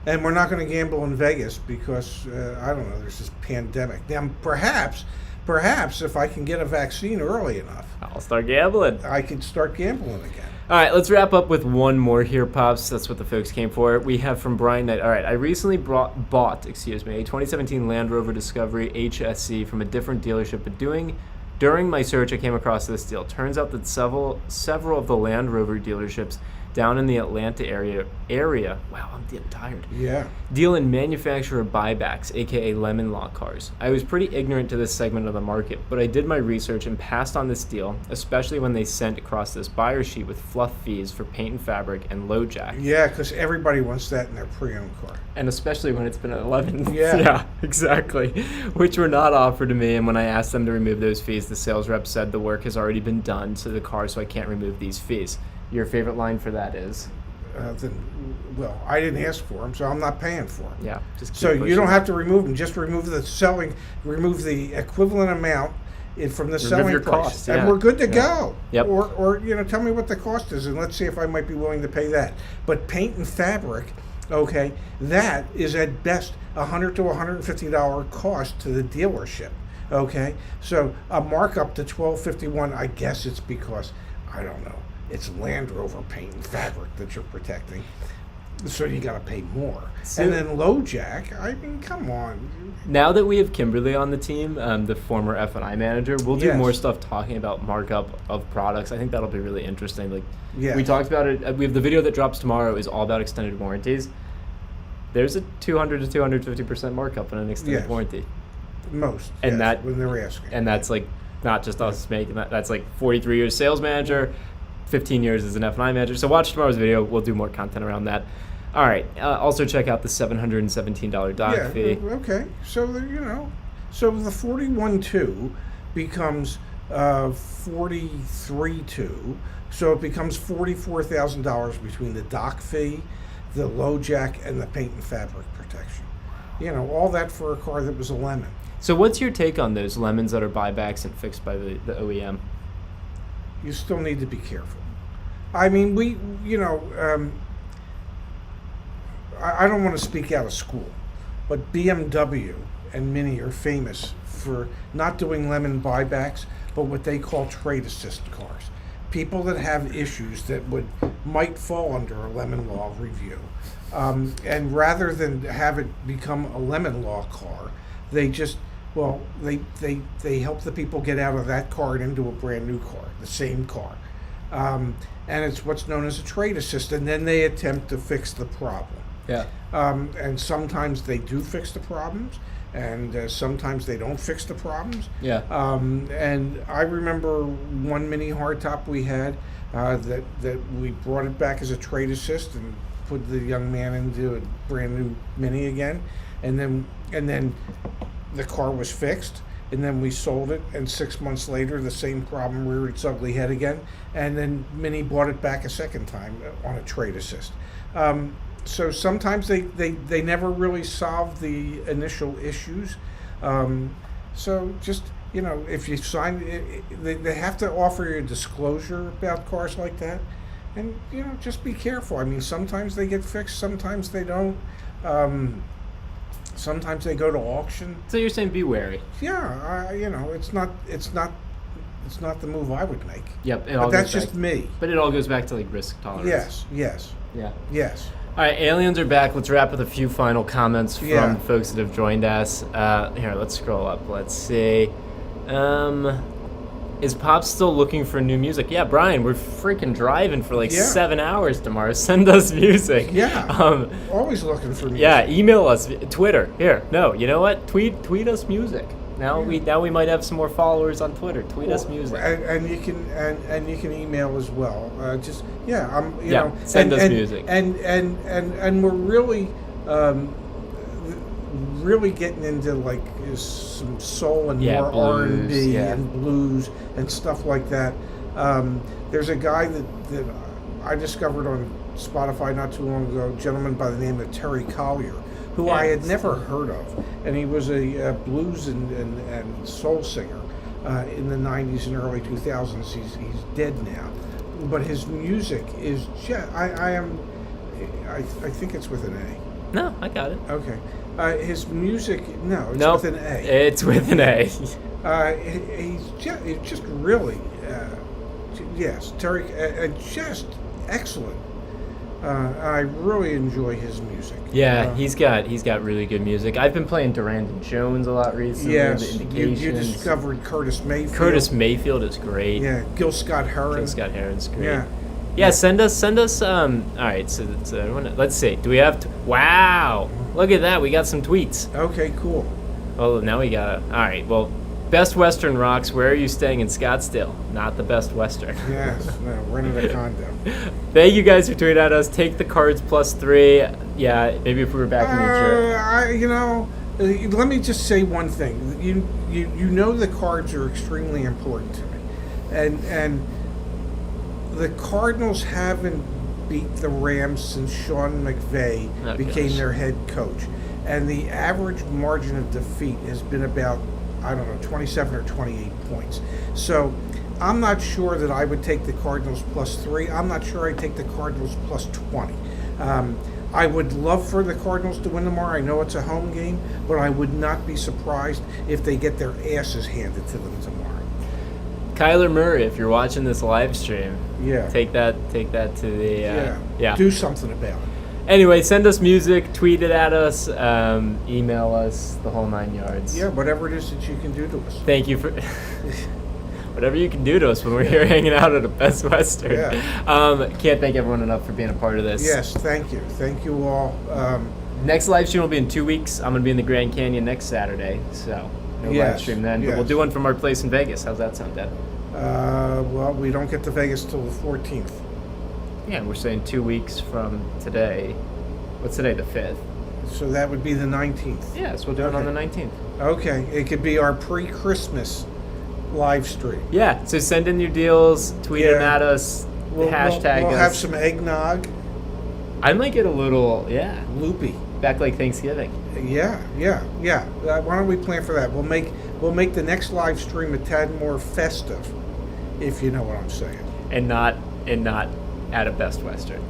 [SPEAKER 1] And we're not going to gamble in Vegas because, I don't know, there's this pandemic. Now, perhaps perhaps if I can get a vaccine early enough,
[SPEAKER 2] I'll start gambling.
[SPEAKER 1] I could start gambling again.
[SPEAKER 2] All right, let's wrap up with one more here, Pops. That's what the folks came for. We have from Brian Knight. All right, I recently bought a 2017 Land Rover Discovery HSC from a different dealership, but during my search, I came across this deal. Turns out that several of the Land Rover dealerships down in the Atlanta area. Wow, I'm getting tired.
[SPEAKER 1] Yeah.
[SPEAKER 2] Deal in manufacturer buybacks, aka lemon law cars. I was pretty ignorant to this segment of the market, but I did my research and passed on this deal, especially when they sent across this buyer sheet with fluff fees for paint and fabric and low jack.
[SPEAKER 1] Yeah, because everybody wants that in their pre-owned car.
[SPEAKER 2] And especially when it's been an 11.
[SPEAKER 1] Yeah.
[SPEAKER 2] Yeah, exactly. Which were not offered to me, and when I asked them to remove those fees, the sales rep said the work has already been done to the car, so I can't remove these fees. Your favorite line for that is?
[SPEAKER 1] Well, I didn't ask for them, so I'm not paying for them.
[SPEAKER 2] Yeah. Just
[SPEAKER 1] So you don't have to remove them. Just remove remove the equivalent amount from the selling
[SPEAKER 2] your
[SPEAKER 1] price,
[SPEAKER 2] cost,
[SPEAKER 1] and
[SPEAKER 2] yeah.
[SPEAKER 1] we're good to
[SPEAKER 2] Yeah.
[SPEAKER 1] go.
[SPEAKER 2] Yep.
[SPEAKER 1] Or tell me what the cost is, and let's see if I might be willing to pay that. But paint and fabric, okay, that is at best $100 to $150 cost to the dealership. Okay, so a markup to $12.51. I guess it's because I don't know. It's Land Rover paint and fabric that you're protecting, so you got to pay more.
[SPEAKER 2] So-
[SPEAKER 1] and then low jack. I mean, come on.
[SPEAKER 2] Now that we have Kimberly on the team, the former F&I manager, we'll do
[SPEAKER 1] Yes.
[SPEAKER 2] more stuff talking about markup of products. I think that'll be really interesting. Like
[SPEAKER 1] Yes.
[SPEAKER 2] we talked about it. We have the video that drops tomorrow is all about extended warranties. There's a 200 to 250% markup on an extended
[SPEAKER 1] Yes.
[SPEAKER 2] warranty,
[SPEAKER 1] Most.
[SPEAKER 2] And
[SPEAKER 1] yes,
[SPEAKER 2] that-
[SPEAKER 1] when they're asking.
[SPEAKER 2] and that's like not just us making that. That's like 43 years sales manager, 15 years as an F&I manager. So watch tomorrow's video. We'll do more content around that. All right. Also check out the $717 doc fee.
[SPEAKER 1] Okay. So so the 41.2 becomes 43.2. So it becomes $44,000 between the dock fee, the low jack, and the paint and fabric protection. All that for a car that was a lemon.
[SPEAKER 2] So what's your take on those lemons that are buybacks and fixed by the OEM?
[SPEAKER 1] You still need to be careful. I mean, I don't want to speak out of school, but BMW and Mini are famous for not doing lemon buybacks, but what they call trade assist cars. People that have issues that might fall under a lemon law review. And rather than have it become a lemon law car, they just, they help the people get out of that car and into a brand new car, the same car. And it's what's known as a trade assist, and then they attempt to fix the problem.
[SPEAKER 2] Yeah.
[SPEAKER 1] And sometimes they do fix the problems, and sometimes they don't fix the problems.
[SPEAKER 2] Yeah.
[SPEAKER 1] And I remember one Mini hardtop we had that we brought it back as a trade assist and put the young man into a brand new Mini again, and then the car was fixed. And then we sold it, and 6 months later, the same problem reared its ugly head again. And then Mini bought it back a second time on a trade assist. So sometimes they never really solve the initial issues. So just, if you sign, they have to offer you a disclosure about cars like that. And, just be careful. I mean, sometimes they get fixed, sometimes they don't. Sometimes they go to auction.
[SPEAKER 2] So you're saying be wary.
[SPEAKER 1] Yeah, it's not the move I would make.
[SPEAKER 2] Yep.
[SPEAKER 1] But that's just me.
[SPEAKER 2] But it all goes back to like risk tolerance.
[SPEAKER 1] Yes.
[SPEAKER 2] Yeah. All right, aliens are back. Let's wrap with a few final comments from folks that have joined us. Here, let's scroll up. Let's see. Is Pop still looking for new music? Yeah, Brian, we're freaking driving for like 7 hours tomorrow. Send us music.
[SPEAKER 1] Yeah. Always looking for music.
[SPEAKER 2] Yeah, email us, Twitter. Here, no, you know what? Tweet us music. Now we might have some more followers on Twitter. Tweet us music.
[SPEAKER 1] And you can email as well.
[SPEAKER 2] Send us music.
[SPEAKER 1] And we're really getting into like some soul and more R&B and blues and stuff like that. There's a guy that I discovered on Spotify not too long ago, a gentleman by the name of Terry Collier, who I had never heard of, and he was a blues and soul singer in the 90s and early 2000s. He's dead now, but his music is just, I think it's with an A.
[SPEAKER 2] No, I got it.
[SPEAKER 1] Okay. His music, it's
[SPEAKER 2] Nope,
[SPEAKER 1] with an A.
[SPEAKER 2] It's with an A.
[SPEAKER 1] He's just really, yes, Terry, just excellent. I really enjoy his music.
[SPEAKER 2] Yeah, he's got really good music. I've been playing Durand and Jones a lot recently.
[SPEAKER 1] Yes,
[SPEAKER 2] The
[SPEAKER 1] you
[SPEAKER 2] Indications.
[SPEAKER 1] discovered Curtis Mayfield.
[SPEAKER 2] Curtis Mayfield is great.
[SPEAKER 1] Yeah, Gil Scott Heron.
[SPEAKER 2] Gil Scott Heron's great.
[SPEAKER 1] Yeah.
[SPEAKER 2] Yeah, send us. All right, so let's see. Do we have? Wow, look at that. We got some tweets.
[SPEAKER 1] Okay, cool.
[SPEAKER 2] Oh, now we got it. All right. Well, Best Western rocks. Where are you staying in Scottsdale? Not the Best Western.
[SPEAKER 1] Yes, no, renting a condo.
[SPEAKER 2] Thank you guys for tweeting at us. Take the cards +3. Yeah, maybe if we were back in New Jersey.
[SPEAKER 1] Let me just say one thing. You know the cards are extremely important to me, and the Cardinals haven't beat the Rams since Sean McVay became their head coach, and the average margin of defeat has been about, I don't know, 27 or 28 points. So I'm not sure that I would take the Cardinals +3. I'm not sure I'd take the Cardinals +20. I would love for the Cardinals to win tomorrow. I know it's a home game, but I would not be surprised if they get their asses handed to them tomorrow.
[SPEAKER 2] Kyler Murray, if you're watching this live stream,
[SPEAKER 1] Yeah.
[SPEAKER 2] take that to the yeah.
[SPEAKER 1] Do something about it.
[SPEAKER 2] Anyway, send us music, tweet it at us, email us, the whole 9 yards.
[SPEAKER 1] Yeah, whatever it is that you can do to us.
[SPEAKER 2] Thank you for whatever you can do to us when we're here hanging out at a Best Western.
[SPEAKER 1] Yeah.
[SPEAKER 2] Can't thank everyone enough for being a part of this.
[SPEAKER 1] Yes, thank you. Thank you all.
[SPEAKER 2] Next live stream will be in 2 weeks. I'm going to be in the Grand Canyon next Saturday, so no live
[SPEAKER 1] Yes,
[SPEAKER 2] stream then. But
[SPEAKER 1] yes.
[SPEAKER 2] we'll do one from our place in Vegas. How's that sound, Dad?
[SPEAKER 1] Well, we don't get to Vegas till the 14th.
[SPEAKER 2] Yeah, we're saying 2 weeks from today. What's today, the 5th?
[SPEAKER 1] So that would be the 19th.
[SPEAKER 2] Yeah, so we'll do it on the 19th.
[SPEAKER 1] Okay, it could be our pre-Christmas live stream.
[SPEAKER 2] Yeah, so send in your deals, tweet them at us, hashtag
[SPEAKER 1] we'll
[SPEAKER 2] us.
[SPEAKER 1] have some eggnog.
[SPEAKER 2] I might get a little,
[SPEAKER 1] Loopy.
[SPEAKER 2] back like Thanksgiving.
[SPEAKER 1] Yeah. Why don't we plan for that? We'll make the next live stream a tad more festive, if you know what I'm saying.
[SPEAKER 2] And not at a Best Western.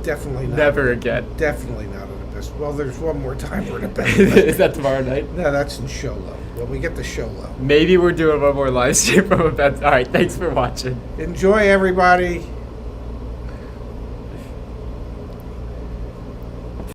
[SPEAKER 1] Definitely not.
[SPEAKER 2] Never again.
[SPEAKER 1] Definitely not at a best. Well, there's one more time for the best.
[SPEAKER 2] Is that tomorrow night?
[SPEAKER 1] No, that's in Sholo. Well, we get the Sholo.
[SPEAKER 2] Maybe we're doing one more live stream from a bed. All right, thanks for watching.
[SPEAKER 1] Enjoy, everybody.